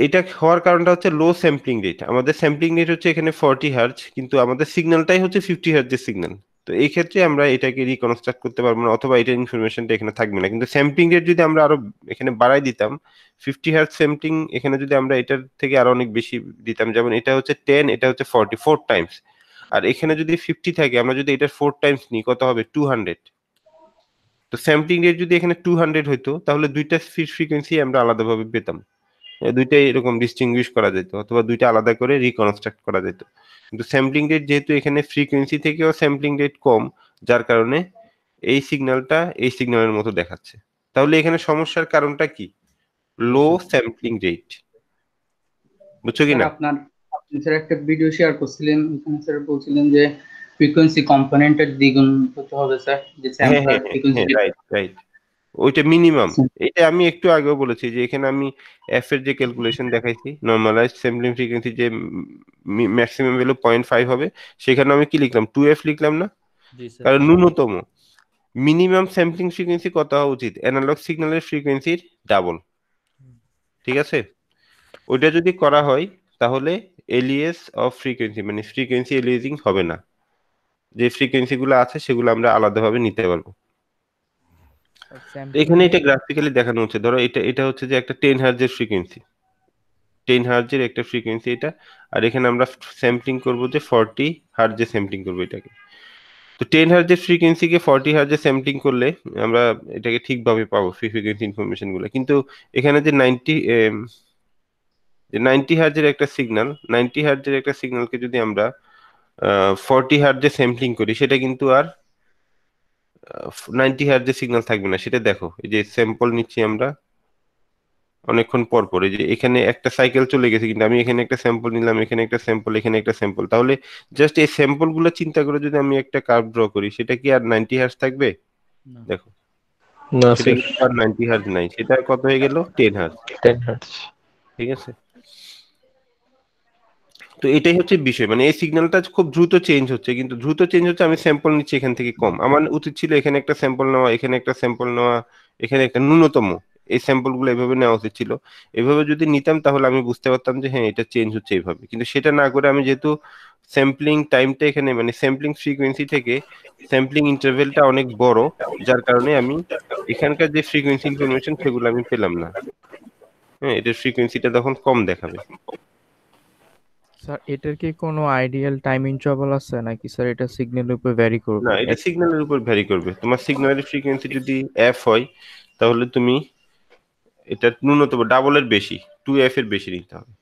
এটা হওয়ার কারণটা হচ্ছে লো স্যাম্পলিং রেট। আমাদের স্যাম্পলিং রেট হচ্ছে এখানে 40 হার্জ, কিন্তু আমাদের সিগন্যালটাই হচ্ছে 50 হার্জের সিগন্যাল। তো এই ক্ষেত্রে আমরা এটাকে রিকনস্ট্রাক্ট করতে পারবো না, অথবা এটার ইনফরমেশনটা এখানে থাকবে না। কিন্তু স্যাম্পলিং রেট যদি আমরা আরো এখানে বাড়াই দিতাম, 50 হার্জ স্যাম্পলিং এখানে যদি আমরা এটার থেকে আরো অনেক বেশি দিতাম, যেমন এটা হচ্ছে 10, এটা হচ্ছে 40, 4 টাইমস। আর এখানে যদি 50 থাকে, আমরা যদি এটার 4 টাইমস নিই, কত হবে? 200। তো স্যাম্পলিং রেট যদি এখানে 200 হইতো, তাহলে দুইটা ফ্রিকোয়েন্সি আমরা আলাদাভাবে পেতাম। দুইটাই এরকম ডিস্টিংগুইশ করা যেত, অথবা দুইটা আলাদা করে রিকনস্ট্রাক্ট করা যেত। কিন্তু স্যাম্পলিং রেট যেহেতু এখানে ফ্রিকোয়েন্সি থেকেও স্যাম্পলিং রেট কম, যার কারণে এই সিগন্যালটা এই সিগন্যালের মতো দেখাচ্ছে। তাহলে এখানে সমস্যার কারণটা কি? লো স্যাম্পলিং রেট। বুঝছো কি স্যার না? আপনি স্যার একটা ভিডিও শেয়ার করছিলেন, ওখানে স্যার বলছিলেন যে ফ্রিকোয়েন্সি কম্পোনেন্টের দ্বিগুণ হতে হবে স্যার, যে হ্যাঁ স্যাম্পলার হ্যাঁ হ্যাঁ ফ্রিকোয়েন্সি। হ্যাঁ, রাইট রাইট। ওইটা মিনিমাম। এটা আমি একটু আগেও বলেছি যে এখানে আমি এফ এর যে ক্যালকুলেশন দেখাইছি, নর্মালাইজড স্যাম্পলিং ফ্রিকোয়েন্সি যে ম্যাক্সিমাম ভ্যালু 0.5 হবে, সেখানে আমি কি লিখলাম? 2f লিখলাম না? জি স্যার। কারণ ন্যূনতম মিনিমাম স্যাম্পলিং ফ্রিকোয়েন্সি কত হওয়া উচিত? অ্যানালগ সিগন্যালের ফ্রিকোয়েন্সির ডাবল। ঠিক আছে? ওইটা যদি করা হয়, তাহলে এলিয়াস অফ ফ্রিকোয়েন্সি মানে ফ্রিকোয়েন্সি এলিয়াসিং হবে না। যে ফ্রিকোয়েন্সি গুলো আছে সেগুলো আমরা আলাদাভাবে নিতে পারবো। তো এখানে এটা গ্রাফিক্যালি দেখানো হচ্ছে। ধরো এটা হচ্ছে যে একটা 10 হার্জের ফ্রিকোয়েন্সি, 10 হার্জের একটা ফ্রিকোয়েন্সি এটা। আর এখানে আমরা স্যাম্পলিং করব যে 40 হার্জে স্যাম্পলিং করবো এটাকে। তো 10 হার্জের ফ্রিকোয়েন্সিকে 40 হার্জে স্যাম্পলিং করলে আমরা এটাকে ঠিকভাবে পাবো ফ্রিকোয়েন্সি ইনফরমেশন গুলো। কিন্তু এখানে যে 90 হার্জের একটা সিগন্যাল, 90 হার্জের একটা সিগন্যালকে যদি আমরা 40 হার্জে স্যাম্পলিং করি, সেটা কিন্তু আর 90 হার্জের সিগন্যাল থাকবে না। সেটা দেখো, এই যে স্যাম্পল নিচ্ছি আমরা অনেকক্ষণ পর পর, এই যে এখানে একটা সাইকেল চলে গেছে, কিন্তু আমি এখানে একটা স্যাম্পল নিলাম, এখানে একটা স্যাম্পল, এখানে একটা স্যাম্পল। তাহলে জাস্ট এই স্যাম্পল গুলো চিন্তা করে যদি আমি একটা কার্ভ ড্র করি, সেটা কি আর 90 হার্জ থাকবে? না। দেখো, না সেটা স্যার, কিন্তু আর 90 হার্জ নাই, সেটা কত হয়ে গেল 10 হার্জ। 10 হার্টজ। ঠিক আছে, তো এটাই হচ্ছে বিষয়, মানে এই সিগন্যালটা খুব দ্রুত চেঞ্জ হচ্ছে, কিন্তু দ্রুত চেঞ্জ হচ্ছে, আমি স্যাম্পল নিচ্ছি এখান থেকে কম। আমার উচিত ছিল এখানে একটা স্যাম্পল নেওয়া, এখানে একটা স্যাম্পল নেওয়া, এখানে একটা ন্যূনতম এই স্যাম্পল গুলো এভাবে নেওয়া উচিত ছিল। এভাবে যদি নিতাম তাহলে আমি বুঝতে পারতাম যে হ্যাঁ এটা চেঞ্জ হচ্ছে এইভাবে, কিন্তু সেটা না করে আমি যেহেতু স্যাম্পলিং টাইমটা এখানে মানে স্যাম্পলিং ফ্রিকোয়েন্সি থেকে স্যাম্পলিং ইন্টারভেলটা অনেক বড়, যার কারণে আমি এখানকার যে ফ্রিকোয়েন্সি ইনফরমেশন সেগুলো আমি পেলাম না। হ্যাঁ, এটার ফ্রিকোয়েন্সিটা তখন কম দেখাবে। স্যার এটার কি কোনো আইডিয়াল টাইম ইন্টারভাল আছে নাকি স্যার এটা সিগন্যালের উপর ভ্যারি না, করবে? এটা সিগন্যালের উপর ভ্যারি করবে। তোমার সিগন্যালের ফ্রিকোয়েন্সি যদি এফ হয় তাহলে তুমি এটা ন্যূনতম ডাবলের বেশি, 2f এর বেশি নিতে হবে।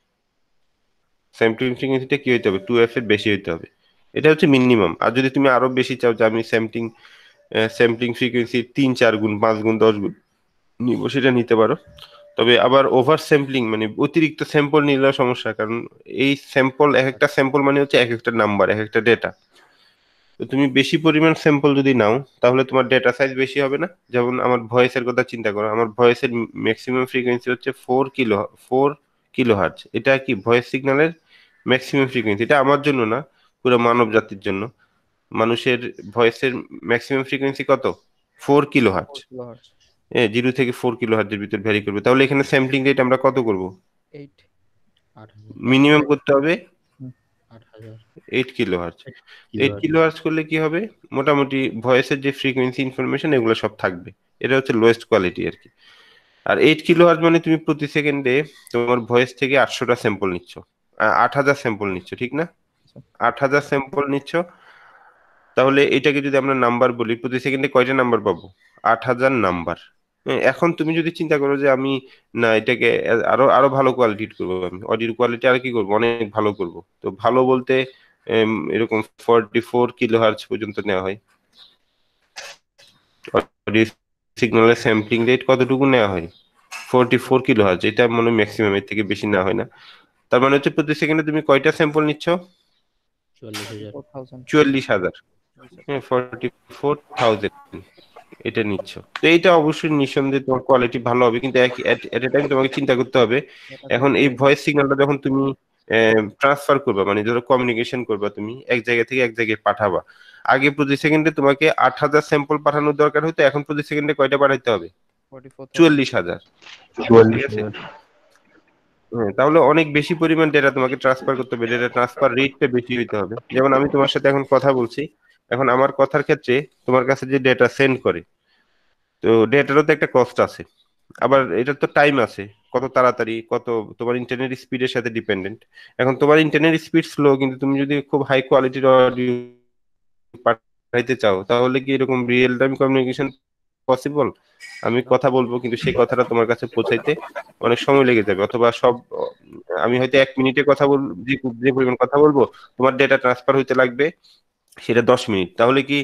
স্যাম্পলিং ফ্রিকোয়েন্সিটা কি হইতে হবে, 2f এর বেশি হইতে হবে। এটা হচ্ছে মিনিমাম। আর যদি তুমি আরো বেশি চাও যে আমি স্যাম্পলিং ফ্রিকোয়েন্সি 3-4 গুণ 5 গুণ 10 গুণ নিব, সেটা নিতে পারো। তবে আবার ওভার স্যাম্পলিং মানে অতিরিক্ত স্যাম্পল নিলেও সমস্যা, কারণ এই স্যাম্পল এক একটা স্যাম্পল মানে হচ্ছে এক একটা নাম্বার, এক একটা ডেটা। তো তুমি বেশি পরিমাণ স্যাম্পল যদি নাও তাহলে তোমার ডেটা সাইজ বেশি হবে না। যেমন আমার ভয়েসের কথা চিন্তা করো, আমার ভয়েসের ম্যাক্সিমাম ফ্রিকোয়েন্সি হচ্ছে 4 কিলো হার্টজ। এটা কি ভয়েস সিগন্যালের ম্যাক্সিমাম ফ্রিকোয়েন্সি, এটা আমার জন্য না, পুরো মানব জাতির জন্য। মানুষের ভয়েসের ম্যাক্সিমাম ফ্রিকোয়েন্সি কত, 4 কিলো হার্টজ। 4 কিলোহার্টজ। 0 থেকে 4 কিলো হার্টজের ভিতর ভ্যারি করবে। তাহলে এখানে স্যাম্পলিং রেট আমরা কত করব, 8। 8,000। মিনিমাম করতে হবে 8,000। 8 কিলো হার্টজ। 8 কিলোহার্টজ। কিলোহার্টজ করলে কি হবে, মোটামুটি ভয়েসের যে ফ্রিকোয়েন্সি ইনফরমেশন এগুলো সব থাকবে। এটা হচ্ছে লোয়েস্ট কোয়ালিটি আর কি। আর 8 কিলোহার্টজ মানে তুমি প্রতি সেকেন্ডে তোমার ভয়েস থেকে 800টা স্যাম্পল নিচ্ছ, 8,000 স্যাম্পল নিচ্ছ, ঠিক না? 8,000 স্যাম্পল নিচ্ছ, তাহলে এটাকে যদি আমরা নাম্বার বলি, প্রতি সেকেন্ডে কয়টা নাম্বার পাবো, 8,000 নাম্বার। এখন তুমি যদি চিন্তা করো যে আমি না এটাকে আরো আরো ভালো কোয়ালিটির করবো, আমি অডিওর কোয়ালিটি আর কি করবো, অনেক ভালো করব। তো ভালো বলতে এরকম 44 কিলোহার্টজ পর্যন্ত নেওয়া হয়। অডিও সিগন্যালের স্যাম্পলিং রেট কতটুকু নেওয়া হয়, 44 কিলোহার্টজ। এটা মনে হয় ম্যাক্সিমাম, এর থেকে বেশি না হয় না। তার মানে হচ্ছে প্রতি সেকেন্ডে তুমি কয়টা স্যাম্পল নিচ্ছ, 44,000। 4000। 44,000। জি স্যার। হ্যাঁ, 44,000 এটা নিচ্ছ। তো এইটা অবশ্যই নিঃসন্দেহে তোমার কোয়ালিটি ভালো হবে, কিন্তু এট এ টাইম তোমাকে চিন্তা করতে হবে, এটা এখন তো এই ভয়েস সিগন্যালটা যখন তুমি ট্রান্সফার করবা, মানে ধরো কমিউনিকেশন করবা, তুমি এক জায়গা থেকে এক জায়গায় পাঠাবা, আগে প্রতি সেকেন্ডে তোমাকে 8,000 স্যাম্পল পাঠানোর দরকার হতো, এখন প্রতি সেকেন্ডে কয়টা পাঠাইতে হবে, 44,000। 44,000। ঠিক 44 আছে, হাজার। হ্যাঁ, তাহলে অনেক বেশি পরিমাণ ডেটা তোমাকে ট্রান্সফার করতে হবে, ডেটা ট্রান্সফার রেটটা বেশি হইতে হবে। যেমন আমি তোমার সাথে এখন কথা বলছি, এখন আমার কথার ক্ষেত্রে তোমার কাছে যে ডেটা সেন্ড করে, তো ডেটারও তো একটা কস্ট আছে, আবার এটার তো টাইম আছে, কত তাড়াতাড়ি, কত তোমার ইন্টারনেট স্পিডের সাথে ডিপেন্ডেন্ট। এখন তোমার ইন্টারনেট স্পিড স্লো, কিন্তু তুমি যদি খুব হাই কোয়ালিটির অডিও পাঠাইতে চাও তাহলে কি এরকম রিয়েল টাইম কমিউনিকেশন পসিবল? আমি কথা বলবো কিন্তু সেই কথাটা তোমার কাছে পৌঁছাইতে অনেক সময় লেগে যাবে, অথবা আমি হয়তো 1 মিনিটে কথা বলবো, যে পরিমাণ কথা বলবো, তোমার ডেটা ট্রান্সফার হইতে লাগবে সেটা 10 মিনিট। তাহলে কি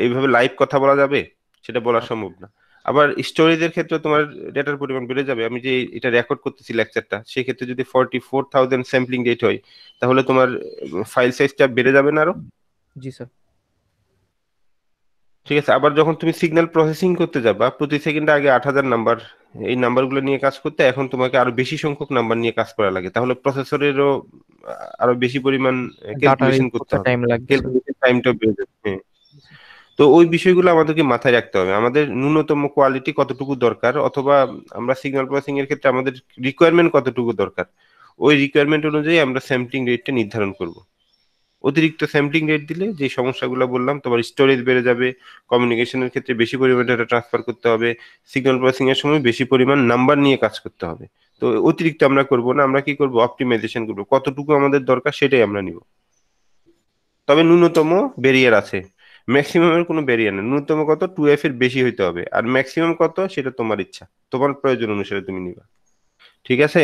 এইভাবে লাইভ কথা বলা যাবে? সেটা বলা সম্ভব না। আবার স্টোরেজের ক্ষেত্রে তোমার ডেটার পরিমাণ বেড়ে যাবে। আমি যে এটা রেকর্ড করতেছি লেকচারটা, সেক্ষেত্রে যদি 44,000 স্যাম্পলিং রেট হয় তাহলে তোমার ফাইল সাইজটা বেড়ে যাবে না আরো? জি স্যার। ঠিক আছে, আবার যখন তুমি সিগন্যাল প্রসেসিং করতে যাবা, প্রতি সেকেন্ডে আগে 8,000 নাম্বার, এই নাম্বারগুলো নিয়ে কাজ করতে, এখন তোমাকে আরো বেশি সংখ্যক নাম্বার নিয়ে কাজ করা লাগে, তাহলে প্রসেসরেরও আরো বেশি পরিমাণ ডাটা ক্যালকুলেশন রিড করতে করতে হবে, টাইম লাগবে স্যার। ক্যালকুলেশন টাইমটা বেড়ে যাবে। হ্যাঁ, তো ওই বিষয়গুলো আমাদেরকে মাথায় রাখতে হবে, আমাদের ন্যূনতম কোয়ালিটি কতটুকু দরকার, অথবা আমরা সিগন্যাল প্রসেসিং এর ক্ষেত্রে আমাদের রিকোয়ারমেন্ট কতটুকু দরকার, ওই রিকোয়ারমেন্ট অনুযায়ী আমরা স্যাম্পলিং রেটটা নির্ধারণ করব। অতিরিক্ত স্যাম্পলিং রেট দিলে যে সমস্যাগুলো বললাম, তোমার স্টোরেজ বেড়ে যাবে, কমিউনিকেশনের ক্ষেত্রে বেশি পরিমাণ ডাটা ট্রান্সফার করতে হবে, সিগন্যাল প্রসেসিং এর সময় বেশি পরিমাণ নাম্বার নিয়ে কাজ করতে হবে। তো অতিরিক্ত আমরা করব না, আমরা কি করব, অপটিমাইজেশন করব, কতটুকু আমাদের দরকার সেটাই আমরা নিব। তবে ন্যূনতম ব্যারিয়ার আছে, ম্যাক্সিমামের কোনো ব্যারিয়ার নেই। ন্যূনতম কত, 2f এর বেশি হইতে হবে, আর ম্যাক্সিমাম কত সেটা তোমার ইচ্ছা, তোমার প্রয়োজন অনুসারে তুমি নিবা। ঠিক আছে,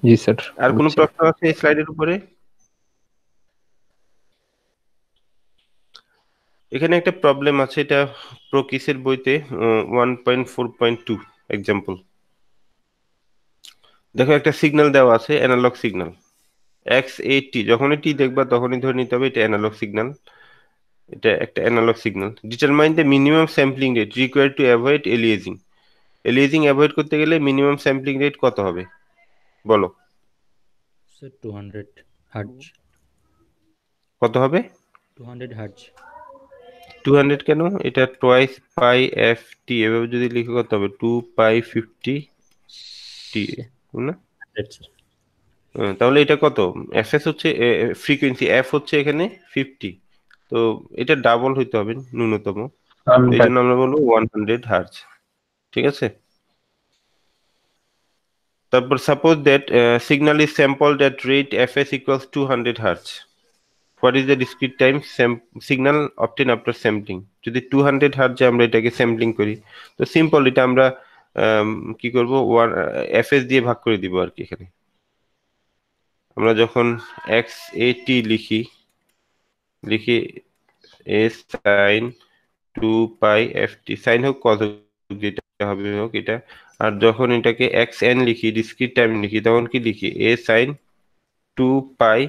জি স্যার, আর কোনো বুঝছি। প্রশ্ন আছে এই স্লাইডের উপরে? এখানে একটা প্রবলেম আছে, এটা প্রকিসের বইতে 1.4.2 এক্সাম্পল। দেখো একটা সিগন্যাল দেওয়া আছে, অ্যানালগ সিগন্যাল x80, যখনই টি দেখবা তখনই ধরে নিতে হবে এটা অ্যানালগ সিগন্যাল। এটা একটা analog signal. Determine the minimum sampling rate required to avoid aliasing. Aliasing avoid করতে গেলে মিনিমাম স্যাম্পলিং রেট কত হবে বলো? Sir 200 hertz. কত হবে? 200 হার্টজ। 200 কেন? এটা টোয়াইস পাই এফ টি, এভাবে যদি লিখে কত হবে? 2 পাই 50 টি না? তাহলে এটা কত? এফএস হচ্ছে ফ্রিকোয়েন্সি, এফ হচ্ছে এখানে 50, তো এটা ডাবল হইতে হবে ন্যূনতম, এই জন্য আমরা বলবো 100 হার্জ। ঠিক আছে, তারপর suppose that signal is sampled at rate FS equals 200 hertz, what is the discrete time signal obtain after sampling? যদি 200 হার্জে আমরা এটাকে স্যাম্পলিং করি, তো সিম্পল এটা আমরা কি করব, এফএস দিয়ে ভাগ করে দিব আর কি। এখানে আমরা যখন এক্স এ টি লিখি A sine 2 pi F T, sine হোক কত যেটা হবে হোক এটা, আর যখন এটাকে এক্স এন লিখি, ডিসক্রিট টাইম লিখি, তখন কি লিখি? A sine 2 pi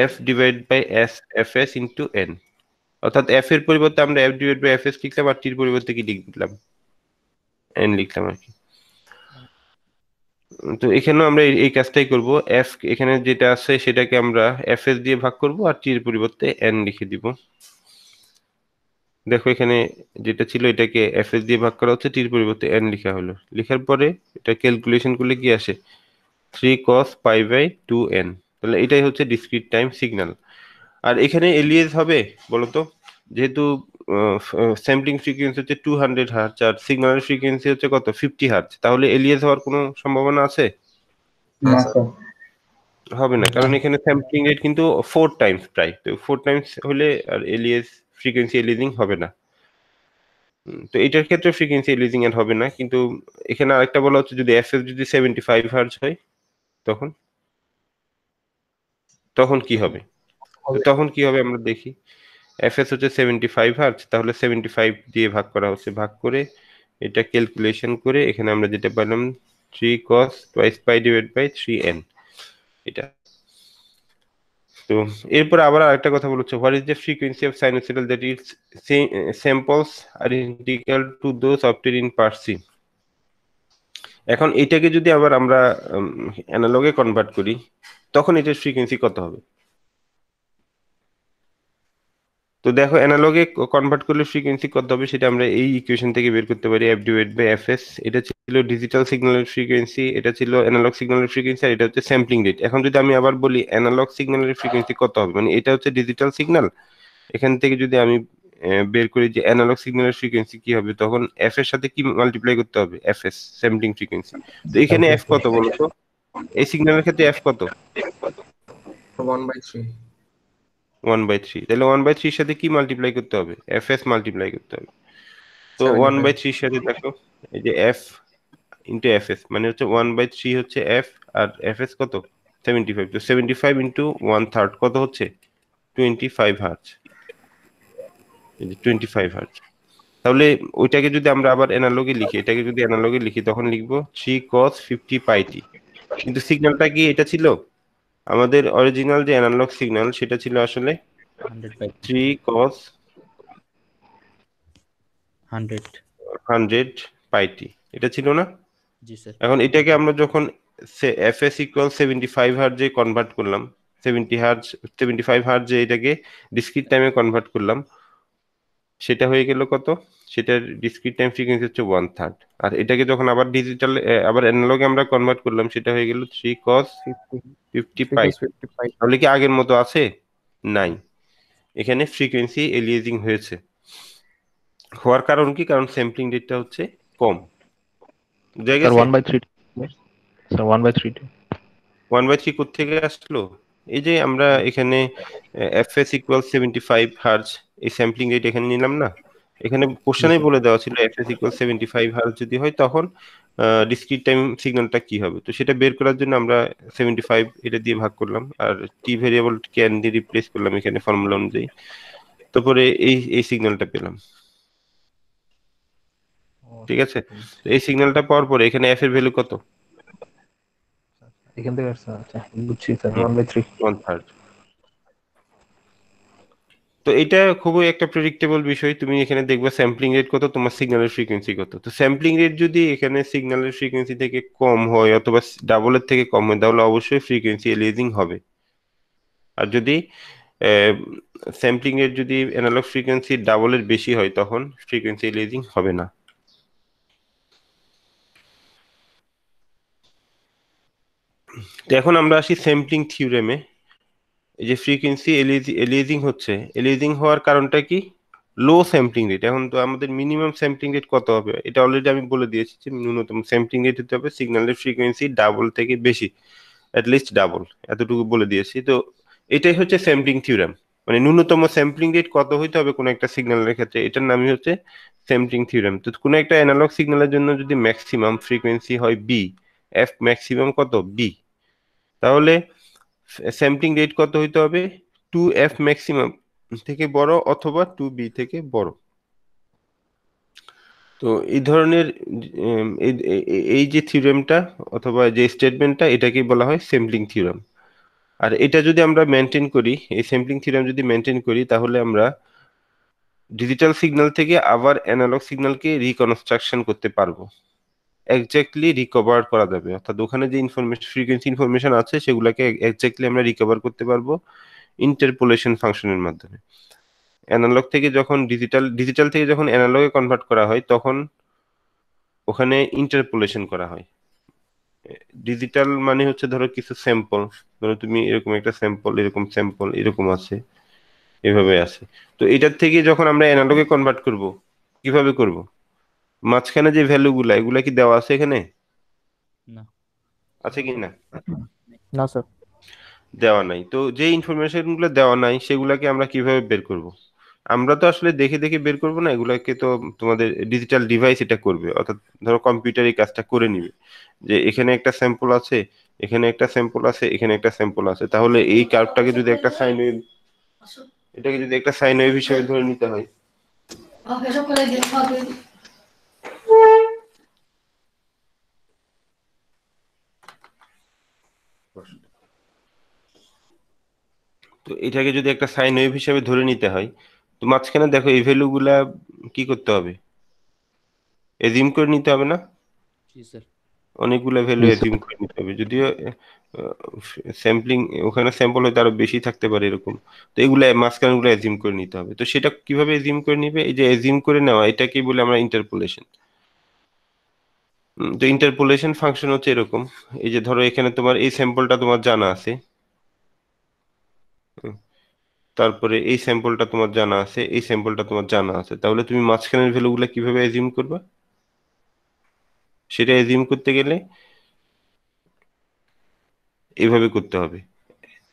F divide by S F S into N, অর্থাৎ এফ এর পরিবর্তে আমরা F divide by F S লিখলাম, আর টির পরিবর্তে কি লিখলাম? এন লিখলাম আর কি। তো এখানেও আমরা এই কাজটাই করব, এফ এখানে যেটা আছে সেটাকে আমরা এফ এস দিয়ে ভাগ করব, আর টির পরিবর্তে এন লিখে দিব। দেখো এখানে যেটা ছিল এটাকে এফ এস দিয়ে ভাগ করা হচ্ছে, টির পরিবর্তে এন লিখা হলো। লিখার পরে এটা ক্যালকুলেশন করলে কি আসে? 3 cos পাই বাই 2n। তাহলে এটাই হচ্ছে ডিসক্রিট টাইম সিগন্যাল। আর এখানে এলিয়েস হবে বলতো, যেহেতু স্যাম্পলিং ফ্রিকোয়েন্সি হচ্ছে 200 হার্জ আর সিগন্যালের ফ্রিকোয়েন্সি হচ্ছে কত? 50 হার্জ, তাহলে এলিয়েস হওয়ার কোনো সম্ভাবনা আছে? না স্যার। হবে না, কারণ এখানে স্যাম্পলিং রেট কিন্তু 4 টাইমস প্রায়, তো 4 টাইমস হলে আর এলিয়েস ফ্রিকোয়েন্সি এলিজিং হবে না। তো এটার ক্ষেত্রে ফ্রিকোয়েন্সি এলিজিং এর হবে না, কিন্তু এখানে আরেকটা বলা হচ্ছে যদি এফএস যদি 75 হার্জ হয় তখন তখন কি হবে? তো তখন কি হবে আমরা দেখি। এফএস হচ্ছে 75 হার্জ, তাহলে 75 দিয়ে ভাগ করা হচ্ছে, ভাগ করে এটা ক্যালকুলেশন করে এখানে আমরা যেটা পেলাম 3 cos twice pi divided by 3n এটা। তো এরপর আবার আরেকটা কথা বলছে, what is the frequency of sinusoidal that is samples are identical to those obtained in part C. এখন এটাকে যদি আবার আমরা অ্যানালগে কনভার্ট করি, তখন এটার ফ্রিকোয়েন্সি কত হবে? তো দেখো অ্যানালগে কনভার্ট করলে ফ্রিকোয়েন্সি কত হবে সেটা আমরা এই ইকুয়েশন থেকে বের করতে পারি, F divide by F S. এটা ছিল ডিজিটাল সিগন্যালের ফ্রিকোয়েন্সি, এটা ছিল অ্যানালগ সিগন্যালের ফ্রিকোয়েন্সি, আর এটা হচ্ছে স্যাম্পলিং রেট। এখন যদি আমি আবার বলি অ্যানালগ সিগন্যালের ফ্রিকোয়েন্সি কত হবে, মানে এটা হচ্ছে ডিজিটাল সিগন্যাল, এখান থেকে যদি আমি বের করি যে অ্যানালগ সিগন্যালের ফ্রিকোয়েন্সি কি হবে, তখন এফ এর সাথে কি মাল্টিপ্লাই করতে হবে? F S, sampling frequency. তো এখানে এফ কত বলতো? এই সিগন্যালের ক্ষেত্রে এফ কত? 1/3। 1/3। তাহলে 1/3 এর সাথে কি মাল্টিপ্লাই করতে হবে? এফ এস মাল্টিপ্লাই করতে হবে। তো 1/3 এর সাথে দেখো এই যে এফ ইন্টু এফ এস, মানে হচ্ছে 1/3 হচ্ছে এফ, আর এফ এস কত? 75। তো 75 ইন্টু 1/3 কত হচ্ছে? 25 হার্জ। এই যে 25 হার্জ। তাহলে ওইটাকে যদি আমরা আবার অ্যানালগে লিখি, এটাকে যদি অ্যানালগে লিখি তখন লিখবো 3 cos 50 pi t। কিন্তু সিগন্যালটা কি এটা ছিল? আমাদের অরিজিনাল যে অ্যানালগ সিগন্যাল সেটা ছিল আসলে 100 বাই 3 cos 100। 100 pi t, এটা ছিল না? জি স্যার। এখন এটাকে আমরা যখন এফএস ইকুয়াল 75 হার্জে কনভার্ট করলাম, 75 হার্জে এটাকে ডিসক্রিট টাইমে কনভার্ট করলাম, সেটা হয়ে গেল কত? সেটার ডিসক্রিট টাইম ফ্রিকোয়েন্সি হচ্ছে 1/3। আর এটাকে যখন আবার ডিজিটাল আবার অ্যানালগে আমরা কনভার্ট করলাম, সেটা হয়ে গেল 3 cos 50 pi। তাহলে কি আগের মতো আছে? নাই, এখানে ফ্রিকোয়েন্সি এলিয়েজিং হয়েছে। হওয়ার কারণ কি? কারণ স্যাম্পলিং রেটটা হচ্ছে কম। বুঝা স্যার গেছে? 1/3, স্যার 1/3। 1/3 কোত্থেকে আসলো? এই যে আমরা এখানে এফএস ইকুয়াল 75 হার্জ, এই স্যাম্পলিং রেট এখানে নিলাম না? এখানে কোশ্চেনে বলে দেওয়া ছিল এফএস ইকুয়াল 75 হার্জ যদি হয় তখন ডিসক্রিট টাইম সিগন্যালটা কি হবে। তো সেটা বের করার জন্য আমরা 75 এটা দিয়ে ভাগ করলাম, আর টি ভেরিয়েবল ক্যান দিয়ে রিপ্লেস করলাম এখানে ফর্মুলা অনুযায়ী। তারপরে এই সিগন্যালটা পেলাম। ঠিক আছে, এই সিগন্যালটা পাওয়ার পরে এখানে এফ এর ভ্যালু কত? এখান থেকে আসছে, আচ্ছা বুঝছি স্যার 1/3। 1/3। তো এটা খুবই একটা প্রেডিক্টেবল বিষয়। তুমি এখানে দেখবে স্যাম্পলিং রেট কত, তোমার সিগন্যালের ফ্রিকোয়েন্সি কত। তো স্যাম্পলিং রেট যদি এখানে সিগন্যালের ফ্রিকোয়েন্সি থেকে কম হয় অথবা ডাবলের থেকে কম হয়, তাহলে অবশ্যই ফ্রিকোয়েন্সি এলিয়াসিং হবে। আর যদি স্যাম্পলিং রেট যদি অ্যানালগ ফ্রিকোয়েন্সি ডাবলের বেশি হয়, তখন ফ্রিকোয়েন্সি এলিয়াসিং হবে না। তো এখন আমরা আসি স্যাম্পলিং থিওরেমে। এই যে ফ্রিকোয়েন্সি এলিয়াসিং হচ্ছে, এলিয়াসিং হওয়ার কারণটা কি? লো স্যাম্পলিং রেট। এখন তো আমাদের মিনিমাম স্যাম্পলিং রেট কত হবে এটা অলরেডি আমি বলে দিয়েছি, যে ন্যূনতম স্যাম্পলিং রেট হতে হবে সিগন্যালের ফ্রিকোয়েন্সি ডাবল থেকে বেশি, লিস্ট ডাবল, এতটুকু বলে দিয়েছি। তো এটাই হচ্ছে স্যাম্পলিং থিওরেম, মানে ন্যূনতম স্যাম্পলিং রেট কত হইতে হবে কোনো একটা সিগন্যালের ক্ষেত্রে, এটার নামই হচ্ছে স্যাম্পলিং থিওরেম। তো কোনো একটা অ্যানালগ সিগন্যালের জন্য যদি ম্যাক্সিমাম ফ্রিকোয়েন্সি হয় বি, এফ ম্যাক্সিমাম কত বি, তাহলে স্যাম্পলিং রেট কত হইতে হবে? 2f ম্যাক্সিমাম থেকে বড় অথবা 2b থেকে বড়। তো এই ধরনের এই যে থিওরেমটা অথবা যে স্টেটমেন্টটা, এটাকে বলা হয় স্যাম্পলিং থিওরেম। আর এটা যদি আমরা মেনটেন করি, এই স্যাম্পলিং থিওরেম যদি মেনটেন করি, তাহলে আমরা ডিজিটাল সিগন্যাল থেকে আবার অ্যানালগ সিগন্যালকে রিকনস্ট্রাকশন করতে পারবো, এক্স্যাক্টলি রিকভার করা যাবে। অর্থাৎ ওখানে যে ইনফরমেশন ফ্রিকোয়েন্সি ইনফরমেশন আছে সেগুলোকে এক্স্যাক্টলি আমরা রিকভার করতে পারবো ইন্টারপোলেশন ফাংশনের মাধ্যমে। অ্যানালগ থেকে যখন ডিজিটাল থেকে যখন অ্যানালগে কনভার্ট করা হয়, তখন ওখানে ইন্টারপোলেশন করা হয়। ডিজিটাল মানে হচ্ছে ধরো কিছু স্যাম্পল, ধরো তুমি এরকম একটা স্যাম্পল, এরকম স্যাম্পল এরকম আছে, এভাবে আছে। তো এটার থেকে যখন আমরা অ্যানালগে কনভার্ট করব, কিভাবে করব? মাঝখানে যে ভ্যালুগুলা, এগুলা কি দেওয়া আছে এখানে? না। আছে কি না? না স্যার। দেওয়া নাই। তো যে ইনফরমেশন গুলো দেওয়া নাই সেগুলাকে আমরা কিভাবে বের করব? আমরা তো আসলে দেখে দেখে বের করব না, এগুলাকে তো তোমাদের ডিজিটাল ডিভাইস এটা করবে। অর্থাৎ ধরো কম্পিউটার এই কাজটা করে নিবে, যে এখানে একটা স্যাম্পল আছে, এখানে একটা স্যাম্পল আছে, এখানে একটা স্যাম্পল আছে, তাহলে এই কার্ভটাকে যদি একটা সাইন ওয়েভ, এটাকে যদি একটা সাইন ওয়েভ হিসেবে ধরে নিতে হয়, তো এটাকে যদি একটা সাইন ওয়েভ হিসেবে ধরে নিতে হয়, তো মাঝখানে দেখো এই ভ্যালুগুলা কি করতে হবে? এজিউম করে নিতে হবে না? জি স্যার। অনেকগুলো ভ্যালু এজিউম করে নিতে হবে, যদিও স্যাম্পলিং ওখানে স্যাম্পল হয়তো আরো বেশি থাকতে পারে এরকম। তো এগুলো মাঝখানে গুলো এজিউম করে নিতে হবে। তো সেটা কিভাবে এজিউম করে নিবে? এই যে এজিউম করে নেওয়া, এটাকেই বলে আমরা ইন্টারপোলেশন। তো ইন্টারপোলেশন ফাংশন হচ্ছে এরকম, এই যে ধরো এখানে তোমার এই স্যাম্পলটা তোমার জানা আছে, হুম, তারপরে এই স্যাম্পলটা তোমার জানা আছে, এই স্যাম্পলটা তোমার জানা আছে, তাহলে তুমি মাঝখানের ভ্যালুগুলো কিভাবে এজিউম করবে? সেটা এজিউম করতে গেলে এইভাবে করতে হবে।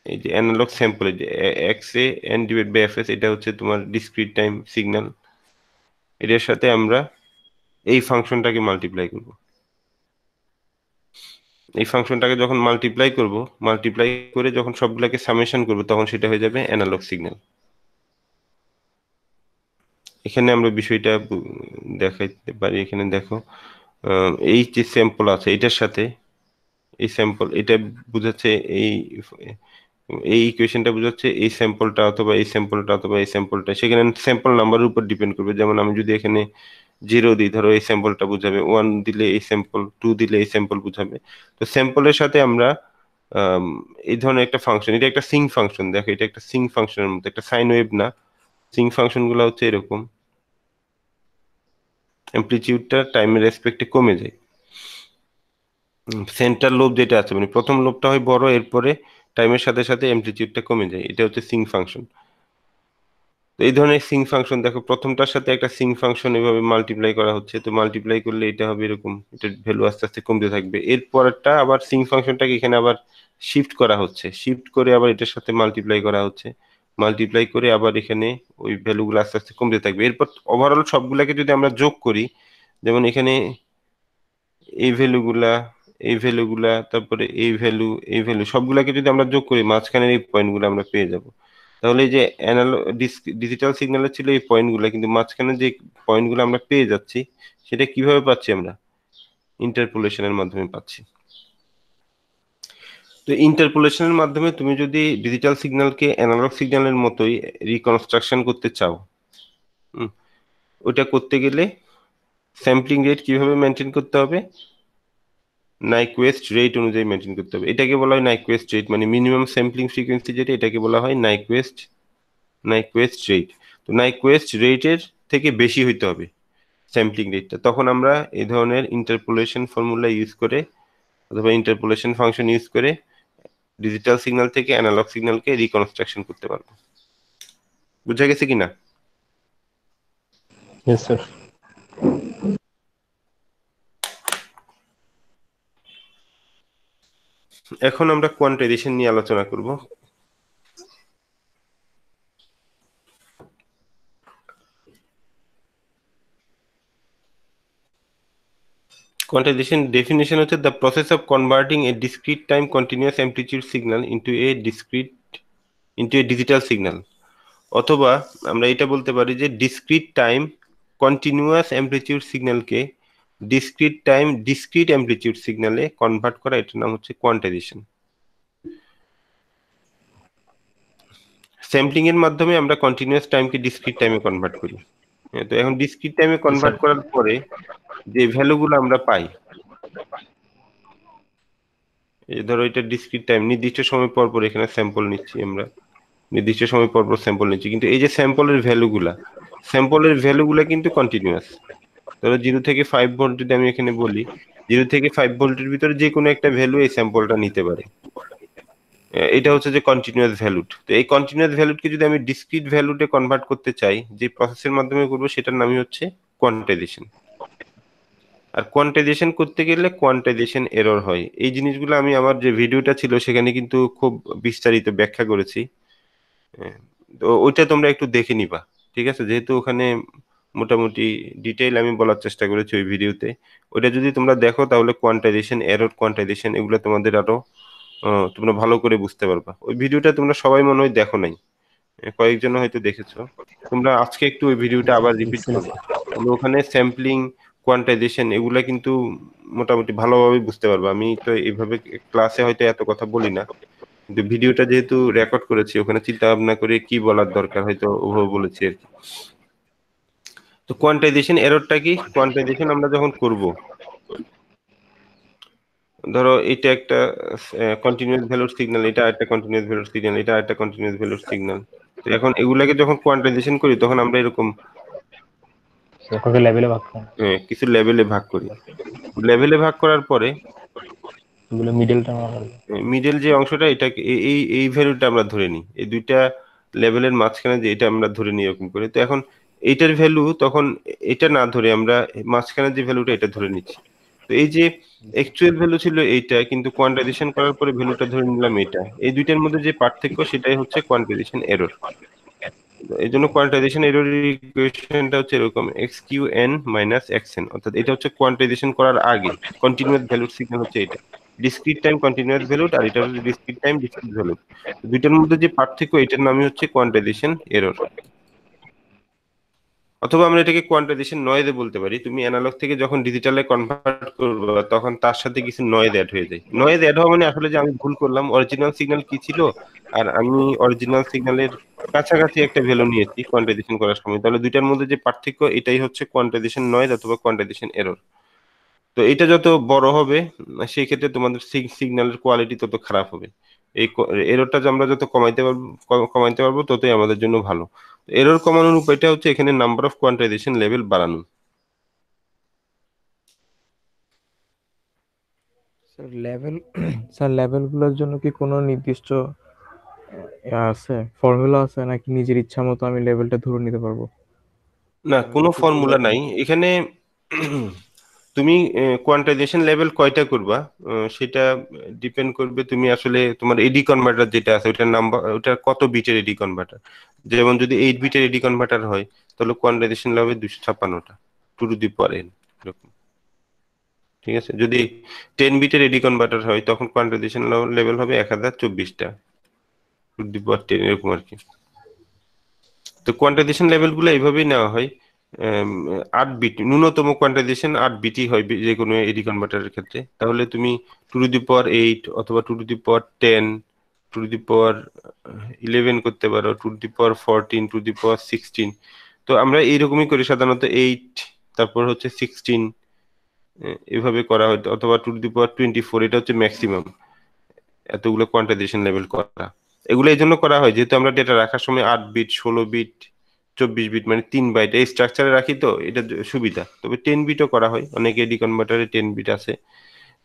এই যে অ্যানালগ স্যাম্পল, এই যে X A N divide by F S, এটা হচ্ছে তোমার ডিসক্রিট টাইম সিগন্যাল, এটার সাথে আমরা এই ফাংশনটাকে মাল্টিপ্লাই করব। এই ফাংশনটাকে যখন মাল্টিপ্লাই করে যখন সবগুলোকে সামেশন করব, তখন সেটা হয়ে যাবে অ্যানালগ সিগন্যাল। এখানে আমরা বিষয়টা দেখাইতে পারি। এখানে দেখো এই যে স্যাম্পল আছে এটার সাথে এই স্যাম্পল, এটা বুঝাচ্ছে এই এই ইকুয়েশনটা বুঝাচ্ছে এই স্যাম্পলটা অথবা এই স্যাম্পলটা অথবা এই স্যাম্পলটা, সেখানে স্যাম্পল নাম্বারের উপর ডিপেন্ড করবে। যেমন আমি যদি এখানে 0 দিই, ধরো এই স্যাম্পলটা বুঝাবে, 1 দিলে এই স্যাম্পল, 2 দিলে এই স্যাম্পল বুঝাবে। তো স্যাম্পলের সাথে আমরা এই ধরনের একটা ফাংশন, এটা একটা সিঙ্ক ফাংশন, দেখো এটা একটা সিঙ্ক ফাংশনের মতো, একটা সাইন ওয়েভ না। সিঙ্ক ফাংশন গুলো হচ্ছে এরকম, অ্যামপ্লিটিউডটা টাইমের রেসপেক্টে কমে যায়। সেন্টার লোব যেটা আছে, মানে প্রথম লোবটা হয় বড়, এরপরে টাইমের সাথে সাথে অ্যামপ্লিটিউডটা কমে যায়, এটা হচ্ছে সিঙ্ক ফাংশন। তো এই ধরনের সিঙ্ক ফাংশন দেখো, প্রথমটার সাথে একটা সিঙ্ক ফাংশন এভাবে মাল্টিপ্লাই করা হচ্ছে, তো মাল্টিপ্লাই করলে এটা হবে এরকম, এটার ভ্যালু আস্তে আস্তে কমতে থাকবে। এরপরটা আবার সিঙ্ক ফাংশনটাকে এখানে আবার শিফট করা হচ্ছে, শিফট করে আবার এটার সাথে মাল্টিপ্লাই করা হচ্ছে, মাল্টিপ্লাই করে আবার এখানে ওই ভ্যালুগুলো আস্তে আস্তে কমতে থাকবে। এরপর ওভারঅল সবগুলাকে যদি আমরা যোগ করি, যেমন এখানে এই ভ্যালুগুলা, এই ভ্যালুগুলা, তারপরে এই ভ্যালু সবগুলাকে যদি আমরা যোগ করি, মাঝখানের এই পয়েন্টগুলো আমরা পেয়ে যাব। তাহলে এই যে ডিজিটাল সিগন্যালে ছিল এই পয়েন্টগুলো, কিন্তু মাঝখানে যে পয়েন্টগুলো আমরা পেয়ে যাচ্ছি, সেটা কিভাবে পাচ্ছি? আমরা ইন্টারপোলেশনের মাধ্যমে পাচ্ছি। তো ইন্টারপোলেশনের মাধ্যমে তুমি যদি ডিজিটাল সিগন্যালকে অ্যানালগ সিগন্যালের মতোই রিকনস্ট্রাকশন করতে চাও, ওটা করতে গেলে স্যাম্পলিং রেট কিভাবে মেনটেন করতে হবে? নাইকুয়েস্ট রেট অনুযায়ী মেনটেন করতে হবে। এটাকে বলা হয় নাইকুয়েস্ট রেট, মানে মিনিমাম স্যাম্পলিং ফ্রিকোয়েন্সি যেটা, এটাকে বলা হয় নাইকুয়েস্ট রেট। তো নাইকুয়েস্ট রেটের থেকে বেশি হইতে হবে স্যাম্পলিং রেটটা, তখন আমরা এই ধরনের ইন্টারপোলেশন ফর্মুলা ইউজ করে অথবা ইন্টারপোলেশন ফাংশন ইউজ করে ডিজিটাল সিগন্যাল থেকে অ্যানালগ সিগন্যালকে রিকনস্ট্রাকশন করতে পারবো। বুঝা গেছে কিনা? Yes sir. এখন আমরা কোয়ান্টাইজেশন নিয়ে আলোচনা করব। কোয়ান্টাইজেশন ডেফিনিশন হচ্ছে the process of converting a discrete time continuous amplitude signal into a digital signal, অথবা আমরা এটা বলতে পারি যে ডিসক্রিট টাইম কন্টিনিউয়াস অ্যামপ্লিটিউড সিগন্যালকে ডিসক্রিট অ্যামপ্লিটিউড সিগন্যালে কনভার্ট করা, এটার নাম হচ্ছে কোয়ান্টাইজেশন। স্যাম্পলিং এর মাধ্যমে আমরা কন্টিনিউয়াস টাইমকে ডিসক্রিট টাইমে কনভার্ট করি। তো এখন ডিসক্রিট টাইমে কনভার্ট করার পরে যে ভ্যালুগুলো আমরা পাই, এই ধরো এটা ডিসক্রিট টাইম, নির্দিষ্ট সময় পর পর এখানে স্যাম্পল নিচ্ছি আমরা, নির্দিষ্ট সময় পর পর স্যাম্পল নিচ্ছি, কিন্তু এই যে স্যাম্পলের ভ্যালুগুলা কিন্তু কন্টিনিউয়াস। ধরো 0 থেকে 5 ভোল্ট যদি আমি এখানে বলি, 0 থেকে 5 ভোল্টের ভিতরে যে কোনো একটা ভ্যালু এই স্যাম্পলটা নিতে পারে। এটা হচ্ছে যে কন্টিনিউয়াস ভ্যালুড। তো এই কন্টিনিউয়াস ভ্যালুডকে যদি আমি ডিসক্রিট ভ্যালুডে কনভার্ট করতে চাই, যে প্রসেসের মাধ্যমে করব সেটার নামই হচ্ছে কোয়ান্টাইজেশন। আর কোয়ান্টাইজেশন করতে গেলে কোয়ান্টাইজেশন এরর হয়। এই জিনিসগুলো আমি আমার যে ভিডিওটা ছিল সেখানে কিন্তু খুব বিস্তারিত ব্যাখ্যা করেছি, তো ওইটা তোমরা একটু দেখে নিবা, ঠিক আছে? যেহেতু ওখানে মোটামুটি ডিটেইল আমি বলার চেষ্টা করেছি ওই ভিডিওতে, ওইটা যদি তোমরা দেখো তাহলে কোয়ান্টাইজেশন, এরর কোয়ান্টাইজেশন এগুলো তোমাদের আরো তোমরা ভালো করে বুঝতে পারবা। ওই ভিডিওটা তোমরা সবাই মনে হয় দেখো নাই, কয়েকজন হয়তো দেখেছো। তোমরা আজকে একটু ওই ভিডিওটা আবার রিপিট করবে, তাহলে ওখানে স্যাম্পলিং, কোয়ান্টাইজেশন এগুলা কিন্তু মোটামুটি ভালোভাবে বুঝতে পারবা। আমি তো এইভাবে ক্লাসে হয়তো এত কথা বলি না, কিন্তু ভিডিওটা যেহেতু রেকর্ড করেছি ওখানে চিন্তা ভাবনা করে কি বলার দরকার হয়তো ওভাবে বলেছি আর কি। তো কোয়ান্টাইজেশন এররটা কি? কোয়ান্টাইজেশন আমরা যখন করব, ধরো এটা একটা কন্টিনিউয়াস ভ্যালুর সিগন্যাল, এটা একটা কন্টিনিউয়াস ভ্যালুর সিগন্যাল, এটা একটা কন্টিনিউয়াস ভ্যালুর সিগন্যাল। তো এখন এগুলাকে যখন কোয়ান্টাইজেশন করি তখন আমরা এরকম লেভেলে ভাগ করি, কিছু লেভেলে ভাগ করি। লেভেলে ভাগ করার পরে এগুলো মিডলটা মিডল যে অংশটা, এটা এই ভ্যালুটা আমরা ধরে নিই, এই দুইটা লেভেলের মাঝখানে যে এটা আমরা ধরে নিই এরকম করে। তো এখন এইটার ভ্যালু তখন এটা না ধরে আমরা মাঝখানে যে ভ্যালুটা এটা ধরে নিচ্ছি। তো এই যে অ্যাকচুয়াল ভ্যালু ছিল এইটা, কিন্তু কোয়ান্টাইজেশন করার পরে ভ্যালুটা ধরে নিলাম এটা, এই দুইটার মধ্যে যে পার্থক্য সেটাই হচ্ছে কোয়ান্টাইজেশন এরর। এই জন্য কোয়ান্টাইজেশন এরর ইকুয়েশনটা হচ্ছে এরকম, xqn - xn, অর্থাৎ এটা হচ্ছে কোয়ান্টাইজেশন করার আগে কন্টিনিউয়াস ভ্যালুর সিগন্যাল হচ্ছে এটা, ডিসক্রিট টাইম কন্টিনিউয়াস ভ্যালুড, আর এটা হচ্ছে ডিসক্রিট টাইম ডিসক্রিট ভ্যালুড। দুইটার মধ্যে যে পার্থক্য এটার নামই হচ্ছে কোয়ান্টাইজেশন এরর। অথবা আমরা এটাকে কোয়ান্টাইজেশন নয়েজে বলতে পারি। তুমি অ্যানালগ থেকে যখন ডিজিটালে কনভার্ট করবে তখন তার সাথে কিছু নয়েজ অ্যাড হয়ে যায়। নয়েজ অ্যাড হওয়া মানে আসলে যে আমি ভুল করলাম, অরিজিনাল সিগন্যাল কি ছিল আর আমি অরিজিনাল সিগন্যালের কাছাকাছি একটা ভ্যালু নিয়েছি কোয়ান্টাইজেশন করার সময়, তাহলে দুইটার মধ্যে যে পার্থক্য এটাই হচ্ছে কোয়ান্টাইজেশন নয়েজ অথবা কোয়ান্টাইজেশন এরর। তো এটা যত বড় হবে সেই ক্ষেত্রে তোমাদের সিগন্যালের কোয়ালিটি তত খারাপ হবে। এই এররটা যে আমরা যত কমাইতে পারবো ততই আমাদের জন্য ভালো। এরর কমানোর উপায়টা হচ্ছে এখানে নাম্বার অফ কোয়ান্টাইজেশন লেভেল বাড়ানো। স্যার লেভেলগুলোর জন্য কি কোনো নির্দিষ্ট আছে, ফর্মুলা আছে, নাকি নিজের ইচ্ছা মতো আমি লেভেলটা ধরে নিতে পারবো? না, কোনো ফর্মুলা নাই এখানে। তুমি কোয়ান্টাইজেশন লেভেল কয়টা করবা সেটা ডিপেন্ড করবে তুমি আসলে তোমার এডি কনভার্টার যেটা আছে ওটার নাম্বার, ওটা কত বিটের এডি কনভার্টার। যেমন যদি 8 বিটের এডি কনভার্টার হয় তাহলে কোয়ান্টাইজেশন লেভেল 256টা, 2n এরকম, ঠিক আছে? যদি 10 বিটের এডি কনভার্টার হয় তখন কোয়ান্টাইজেশন লেভেল হবে 1024টা, 2n এরকম আর কি। তো কোয়ান্টাইজেশন লেভেল গুলো এইভাবেই নেওয়া হয়। 8 বিট ন্যূনতম কোয়ান্টাইজেশন 8 বিটই হয় যে কোনো এডি কনভার্টারের ক্ষেত্রে। তাহলে তুমি 2 টু দি পাওয়ার 8 অথবা 2 to the power 10, 2 to the পাওয়ার 11 করতে পারো, 2 to the power 14, 2 to the পাওয়ার 16। তো আমরা এইরকমই করি সাধারণত 8, তারপর হচ্ছে 16, এভাবে করা হয়, অথবা 2 টু দি পাওয়ার 24, এটা হচ্ছে ম্যাক্সিমাম এতগুলো কোয়ান্টাইজেশন লেভেল করা। এগুলো এই জন্য করা হয় যেহেতু আমরা ডেটা রাখার সময় 8 বিট, 16 বিট, 24 বিট মানে 3 বাইট এই স্ট্রাকচারে রাখি, তো এটা সুবিধা। তবে 10 বিটও করা হয়, অনেক এডি কনভার্টারে 10 বিট আছে।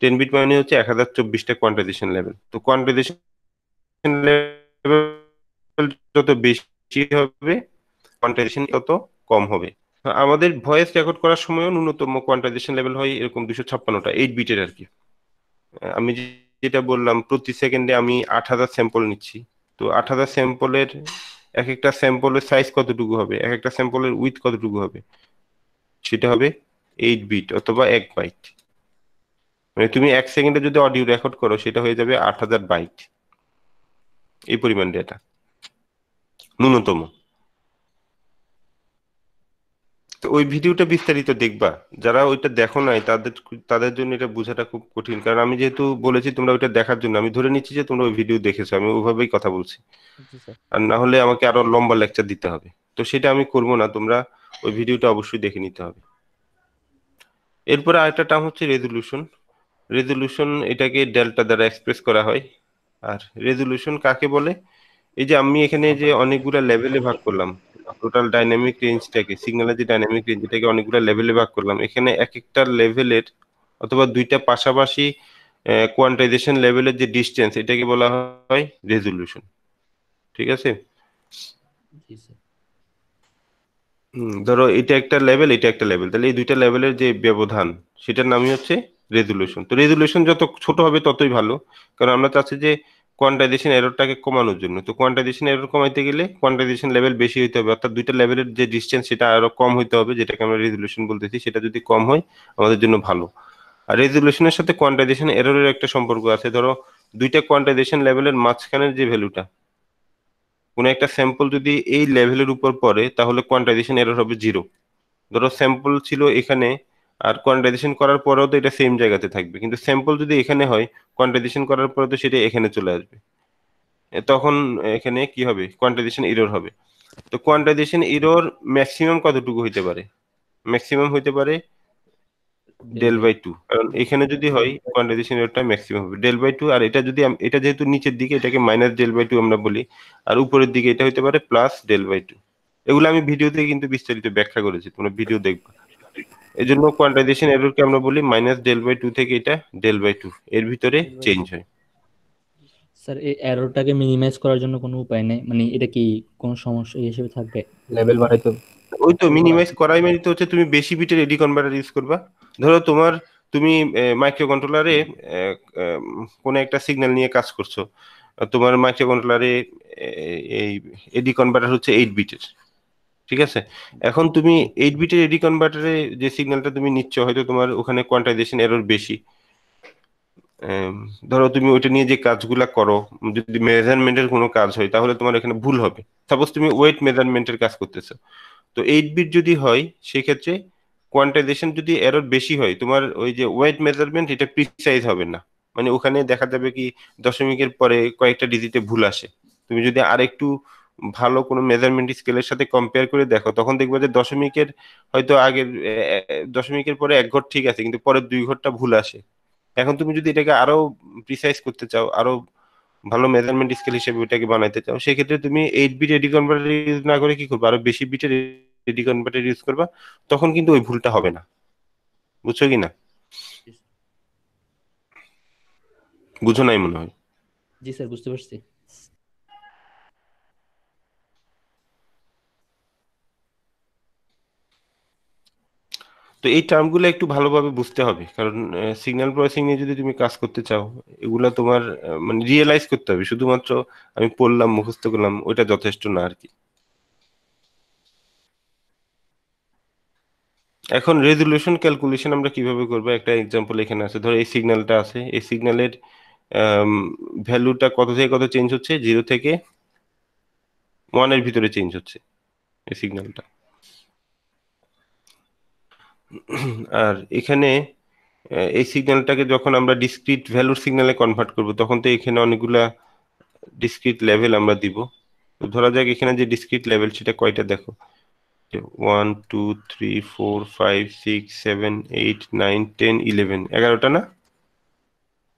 10 বিট মানে হচ্ছে 1024টা কোয়ান্টাইজেশন লেভেল। তো কোয়ান্টাইজেশন লেভেল যত বেশি হবে কোয়ান্টাইজেশন তত কম হবে। আমাদের ভয়েস রেকর্ড করার সময়ও ন্যূনতম কোয়ান্টাইজেশন লেভেল হয় এরকম 256টা, 8 বিটের আর কি। আমি যেটা বললাম প্রতি সেকেন্ডে আমি 8000 স্যাম্পল নিচ্ছি। তো 8000 স্যাম্পলের এক একটা স্যাম্পলের সাইজ কতটুকু হবে, এক একটা স্যাম্পলের উইথ কতটুকু হবে, সেটা হবে 8 বিট অথবা 1 বাইট। মানে তুমি 1 সেকেন্ডে যদি অডিও রেকর্ড করো সেটা হয়ে যাবে 8000 বাইট, এই পরিমাণ ডেটা ন্যূনতম। তো ওই ভিডিওটা বিস্তারিত দেখবা, যারা ওইটা দেখো নাই তাদের তাদের জন্য এটা বোঝাটা খুব কঠিন, কারণ আমি যেহেতু বলেছি তোমরা ওইটা দেখার জন্য, আমি ধরে নিচ্ছি যে তোমরা ওই ভিডিও দেখেছো, আমি ওইভাবেই কথা বলছি। জি স্যার। আর না হলে আমাকে আরো লম্বা লেকচার দিতে হবে, তো সেটা আমি করব না, তোমরা ওই ভিডিওটা অবশ্যই দেখে নিতে হবে। এরপরে আরেকটা টার্ম হচ্ছে রেজোলিউশন। রেজোলিউশন এটাকে ডেল্টা দ্বারা এক্সপ্রেস করা হয়। আর রেজোলিউশন কাকে বলে, এই যে আমি এখানে যে অনেকগুলা লেভেলে ভাগ করলাম, টোটাল ডাইনামিক রেঞ্জটাকে, সিগন্যালের যে ডাইনামিক রেঞ্জ এটাকে অনেকগুলা লেভেলে ভাগ করলাম, এখানে এক একটা লেভেলের অথবা দুইটা পাশাপাশি কোয়ান্টাইজেশন লেভেলের যে ডিসটেন্স এটাকে বলা হয় রেজোলিউশন। ঠিক আছে? জি স্যার। ধরো এটা একটা লেভেল, এটা একটা লেভেল, তাহলে এই দুইটা লেভেলের যে ব্যবধান সেটার নামই হচ্ছে রেজোলিউশন। তো রেজোলিউশন যত ছোট হবে ততই ভালো, কারণ আমরা চাচ্ছি যে কোয়ান্টাইজেশন এররটাকে কমানোর জন্য। তো কোয়ান্টাইজেশন এরর কমাইতে গেলে কোয়ান্টাইজেশন লেভেল বেশি হইতে হবে, অর্থাৎ দুইটা লেভেলের যে ডিসটেন্স সেটা আরো কম হইতে হবে, যেটাকে আমরা রেজোলিউশন বলতেছি। সেটা যদি কম হয় আমাদের জন্য ভালো। আর রেজোলিউশনের সাথে কোয়ান্টাইজেশন এররের একটা সম্পর্ক আছে। ধরো দুইটা কোয়ান্টাইজেশন লেভেলের মাঝখানের যে ভ্যালুটা, কোন একটা স্যাম্পল যদি এই লেভেলের উপর পড়ে তাহলে কোয়ান্টাইজেশন এরর হবে 0। ধরো স্যাম্পল ছিল এখানে, আর কোয়ান্টাইজেশন করার পরেও তো এটা সেম জায়গাতে থাকবে, কিন্তু স্যাম্পল যদি এখানে হয় কোয়ান্টাইজেশন করার পরে তো সেটা এখানে চলে আসবে, তখন এখানে কি হবে, কোয়ান্টাইজেশন এরর হবে। তো কোয়ান্টাইজেশন এরর ম্যাক্সিমাম কতটুকু হইতে পারে, ম্যাক্সিমাম হইতে পারে ডেল বাই 2, কারণ এখানে যদি হয় কোয়ান্টাইজেশন এররটা ম্যাক্সিমাম হবে 2 আর এটা যদি এটা যেহেতু নিচের দিকে এটাকে -2 আমরা বলি, আর উপরের দিকে এটা হইতে পারে +2। এগুলো আমি ভিডিওতে কিন্তু বিস্তারিত ব্যাখ্যা করেছি, তোমরা ভিডিও দেখবা। এই জন্য কোয়ান্টাইজেশন এররকে আমরা বলি -2 থেকে এটা 2 এর ভিতরে চেঞ্জ হয়। স্যার এই এররটাকে মিনিমাইজ করার জন্য কোনো উপায় নেই, মানে এটা কি কোনো সমস্যা হিসেবে থাকবে, লেভেল বাড়াইতে হবে? ওই তো মিনিমাইজ করাই মানে তো হচ্ছে তুমি বেশি বিটের এডি কনভার্টার ইউজ করবা। ধরো তুমি মাইক্রো কন্ট্রোলারে কোন একটা সিগন্যাল নিয়ে কাজ করছো, তোমার মাইক্রো কন্ট্রোলারে এই এডি কনভার্টার হচ্ছে 8 বিটের। ঠিক আছে, এখন তুমি 8 বিটের এডি কনভার্টারে যে সিগন্যালটা তুমি নিচ্ছ হয়তো তোমার ওখানে কোয়ান্টাইজেশন এরর বেশি। ধরো তুমি ওইটা নিয়ে যে কাজগুলা করো, যদি মেজারমেন্টের কোনো কাজ হয় তাহলে তোমার এখানে ভুল হবে। সাপোজ তুমি ওয়েট মেজারমেন্টের কাজ করতেছো, তো 8 বিট যদি হয় সেক্ষেত্রে কোয়ান্টাইজেশন যদি এরর বেশি হয়, তোমার ওই যে ওয়েট মেজারমেন্ট এটা প্রিসাইজ হবে না, মানে ওখানে দেখা যাবে কি দশমিকের পরে কয়েকটা ডিজিটে ভুল আসে। তুমি যদি আরেকটু ভালো কোনো মেজারমেন্ট স্কেলের সাথে কম্পেয়ার করে দেখো তখন দেখবে যে দশমিকের হয়তো আগের দশমিকের পরে 1 ঘর ঠিক আছে কিন্তু পরের 2 ঘরটা ভুল আসে। এখন তুমি যদি এটাকে আরো প্রিসাইজ করতে চাও, আরো ভালো মেজারমেন্ট স্কেল হিসেবে ওটাকে বানাইতে চাও, সেক্ষেত্রে তুমি 8 বিট এডি কনভার্টার ইউজ না করে কি করবে, আরো বেশি বিটের এডি কনভার্টার ইউজ করবা, তখন কিন্তু ওই ভুলটা হবে না। বুঝছো কি না? বুঝো নাই মনে হয়। জি স্যার, বুঝতে পারছি। তো এই টার্মগুলো একটু ভালোভাবে বুঝতে হবে, কারণ সিগন্যাল প্রসেসিং নিয়ে যদি তুমি কাজ করতে চাও এগুলা তোমার মানে রিয়েলাইজ করতে হবে। শুধুমাত্র আমি পড়লাম মুখস্থ করলাম ওইটা যথেষ্ট না আর কি। এখন রেজোলিউশন ক্যালকুলেশন আমরা কিভাবে করবো, একটা এক্সাম্পল এখানে আছে। ধরো এই সিগন্যালটা আছে, এই সিগন্যালের ভ্যালুটা কত থেকে কত চেঞ্জ হচ্ছে, 0 থেকে 1 এর ভিতরে চেঞ্জ হচ্ছে এই সিগন্যালটা। আর এখানে এই সিগন্যালটাকে যখন আমরা ডিসক্রিট ভ্যালুর সিগন্যালে কনভার্ট করব তখন তো এখানে অনেকগুলা ডিসক্রিট লেভেল আমরা দিব। তো ধরা যাক এখানে যে ডিসক্রিট লেভেল সেটা কয়টা দেখো, 1 2 3 4 5 6 7 8 9 10 11, 11টা না?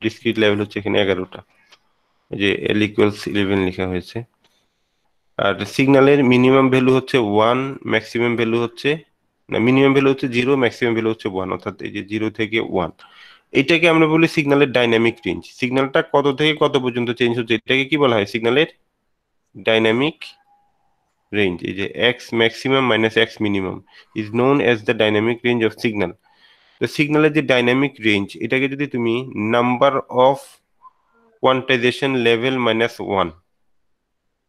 ডিসক্রিট লেভেল হচ্ছে এখানে 11টা, এই যে L ইকুয়ালস 11 লেখা হয়েছে। আর সিগন্যালের মিনিমাম ভ্যালু হচ্ছে 1, ম্যাক্সিমাম ভ্যালু হচ্ছে, না মিনিমাম ভ্যালু হচ্ছে 0, ম্যাক্সিমাম ভ্যালু হচ্ছে 1, অর্থাৎ এই যে 0 থেকে 1। এটাকে আমরা বলি সিগন্যালের ডাইনামিক রেঞ্জ। সিগন্যালটা কত থেকে কত পর্যন্ত চেঞ্জ হচ্ছে এটাকে কি বলা হয়? সিগন্যালের ডাইনামিক রেঞ্জ। এই যে x maximum minus x minimum is known as the dynamic range of signal. তো সিগন্যালের যে ডাইনামিক রেঞ্জ এটাকে যদি তুমি number of quantisation level minus 1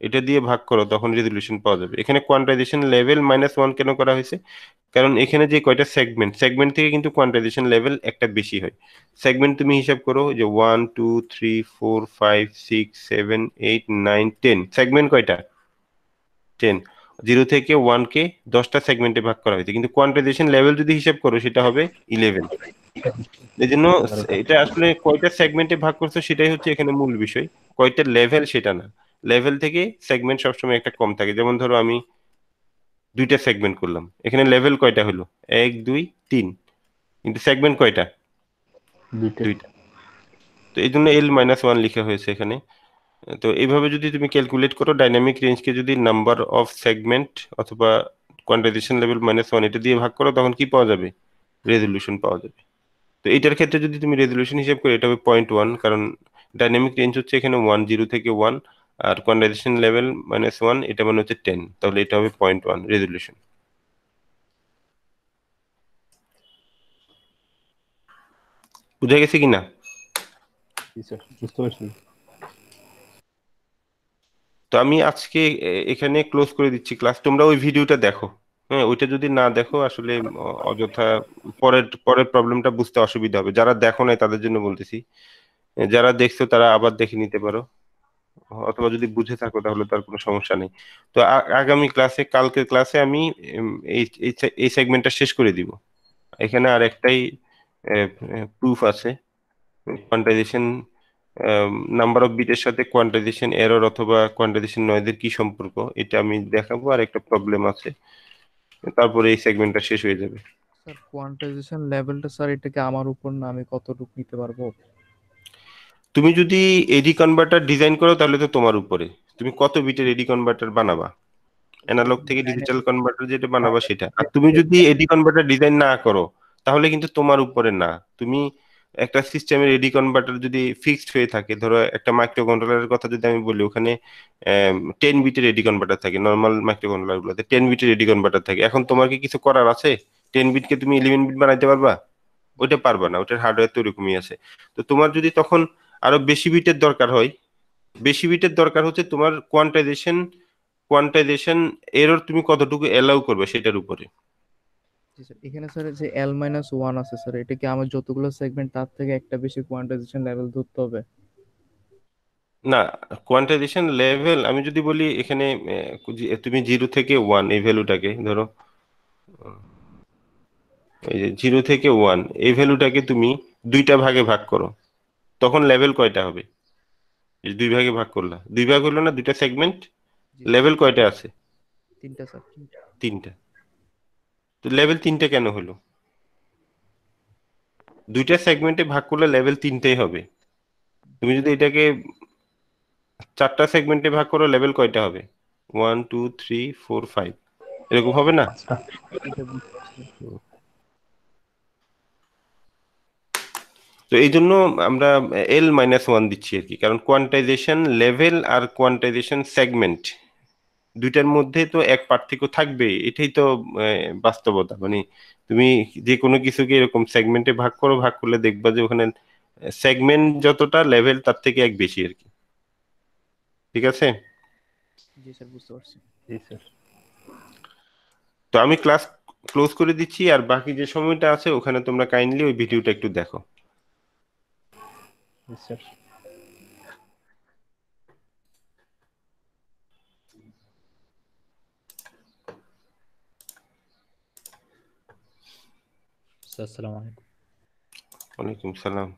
এটা দিয়ে ভাগ করো তখন রেজলিউশন পাওয়া যাবে। এখানে কোয়ান্টাইজেশন লেভেল -1 কেন করা হয়েছে? কারণ এখানে যে কয়টা সেগমেন্ট থেকে কিন্তু কোয়ান্টাইজেশন লেভেল একটা বেশি হয়। সেগমেন্ট তুমি হিসাব করো যে 1 2 3 4 5 6 7 8 9 10, সেগমেন্ট কয়টা? 10। 0 থেকে 1 কে 10টা সেগমেন্টে ভাগ করা হয়েছে, কিন্তু কোয়ান্টাইজেশন লেভেল যদি হিসাব করো সেটা হবে 11। এই জন্য এটা আসলে কয়টা সেগমেন্টে ভাগ করছে সেটাই হচ্ছে এখানে মূল বিষয়, কয়টা লেভেল সেটা না। লেভেল থেকে সেগমেন্ট সবসময় একটা কম থাকে। যেমন ধরো আমি 2টা সেগমেন্ট করলাম, এখানে লেভেল কয়টা হলো? 1 2 3, কিন্তু সেগমেন্ট কয়টা? 2টা। তো এই জন্য L-1 লেখা হয়েছে এখানে। তো এইভাবে যদি তুমি ক্যালকুলেট করো ডাইনামিক রেঞ্জকে, যদি নাম্বার অফ সেগমেন্ট অথবা কোয়ান্টাইজেশন লেভেল -1 এটা দিয়ে ভাগ করো তখন কি পাওয়া যাবে? রেজলিউশন পাওয়া যাবে। তো এটার ক্ষেত্রে যদি তুমি রেজলিউশন হিসাব করো এটা হবে 0.1, কারণ ডাইনামিক রেঞ্জ হচ্ছে এখানে 1 0 থেকে 1, আর কোয়ান্টাইজেশন লেভেল -1 এটা মানে হচ্ছে 10, তাহলে এটা হবে 0.1 রেজলিউশন। বুঝা গেছে কিনা? তো আমি আজকে এখানে ক্লোজ করে দিচ্ছি ক্লাস। তোমরা ওই ভিডিওটা দেখো, হ্যাঁ ওইটা যদি না দেখো আসলে অযথা পরের পরের প্রবলেমটা বুঝতে অসুবিধা হবে। যারা দেখো নাই তাদের জন্য বলতেছি, যারা দেখছো তারা আবার দেখে নিতে পারো, অথবা যদি বুঝে থাকো তাহলে তার কোনো সমস্যা নেই। তো আগামী ক্লাসে, কালকের ক্লাসে আমি এই এই সেগমেন্টটা শেষ করে দিব। এখানে আর একটাই প্রুফ আছে, কোয়ান্টাইজেশন নাম্বার অফ বিটের সাথে কোয়ান্টাইজেশন এরর অথবা কোয়ান্টাইজেশন নয়েজের কি সম্পর্ক এটা আমি দেখাবো, আর একটা প্রবলেম আছে, তারপরে এই সেগমেন্টটা শেষ হয়ে যাবে। স্যার কোয়ান্টাইজেশন লেভেলটা স্যার এটাকে আমার উপর না, আমি কতটুকু নিতে পারবো? তুমি যদি এডি কনভার্টার ডিজাইন করো তাহলে তো তোমার উপরে, তুমি কত বিটের এডি কনভার্টার বানাবা, অ্যানালগ থেকে ডিজিটাল কনভার্টার যেটা বানাবা সেটা। আর তুমি যদি এডি কনভার্টার ডিজাইন না করো তাহলে কিন্তু তোমার উপরে না। তুমি একটা সিস্টেমের এডি কনভার্টার যদি ফিক্সড হয়ে থাকে, ধরো একটা মাইক্রো কন্ট্রোলারের কথা যদি আমি বলি, ওখানে 10 বিটের এডি কনভার্টার থাকে, নর্মাল মাইক্রো কন্ট্রোলার গুলোতে 10 বিটের এডি কনভার্টার থাকে। এখন তোমার কি কিছু করার আছে? 10 বিটকে তুমি 11 বিট বানাইতে পারবা? ওইটা পারবা না, ওটার হার্ডওয়্যার তো ওরকমই আছে। তো তোমার যদি তখন আরো বেশি বিটের দরকার হয়, বেশি বিটের দরকার হচ্ছে তোমার কোয়ান্টাইজেশন এরর তুমি কতটুকু এলাও করবে সেটার উপরে। জি স্যার, এখানে স্যার যে L-1 আছে স্যার, এটা কি আমার যতগুলো সেগমেন্ট তার থেকে একটা বেশি কোয়ান্টাইজেশন লেভেল ধরতে হবে? না, কোয়ান্টাইজেশন লেভেল আমি যদি বলি এখানে তুমি 0 থেকে 1 এই ভ্যালুটাকে ধরো, এই যে 0 থেকে 1 এই ভ্যালুটাকে তুমি 2টা ভাগে ভাগ করো, তখন লেভেল কয়টা হবে? এই 2 ভাগে ভাগ করলা, 2 ভাগ হলো না 2টা সেগমেন্ট, জি লেভেল কয়টা আছে? স্যার, 3টা স্যার। 3টা। তো লেভেল 3টে কেন হলো? 2টা সেগমেন্টে ভাগ করলে লেভেল 3টেই হবে। তুমি যদি এটাকে 4টা সেগমেন্টে ভাগ করো লেভেল কয়টা হবে? 1 2 3 4 5, এরকম হবে না? এটা বুঝতে পারছি। তো এই জন্য আমরা L-1 দিচ্ছি আর কি, কারণ কোয়ান্টাইজেশন লেভেল আর কোয়ান্টাইজেশন সেগমেন্ট দুইটার মধ্যে তো এক পার্থক্য থাকবে, এটাই তো বাস্তবতা। মানে তুমি যে কোনো কিছুকে এরকম সেগমেন্টে ভাগ করো, ভাগ করলে দেখবা যে ওখানে সেগমেন্ট যতটা লেভেল তার থেকে এক বেশি আর কি। ঠিক আছে? জি স্যার, বুঝতে পারছি। তো আমি ক্লাস ক্লোজ করে দিচ্ছি, আর বাকি যে সময়টা আছে ওখানে তোমরা কাইন্ডলি ওই ভিডিওটা একটু দেখো। স্যার আসসালামু আলাইকুম। ওয়ালাইকুম সালাম।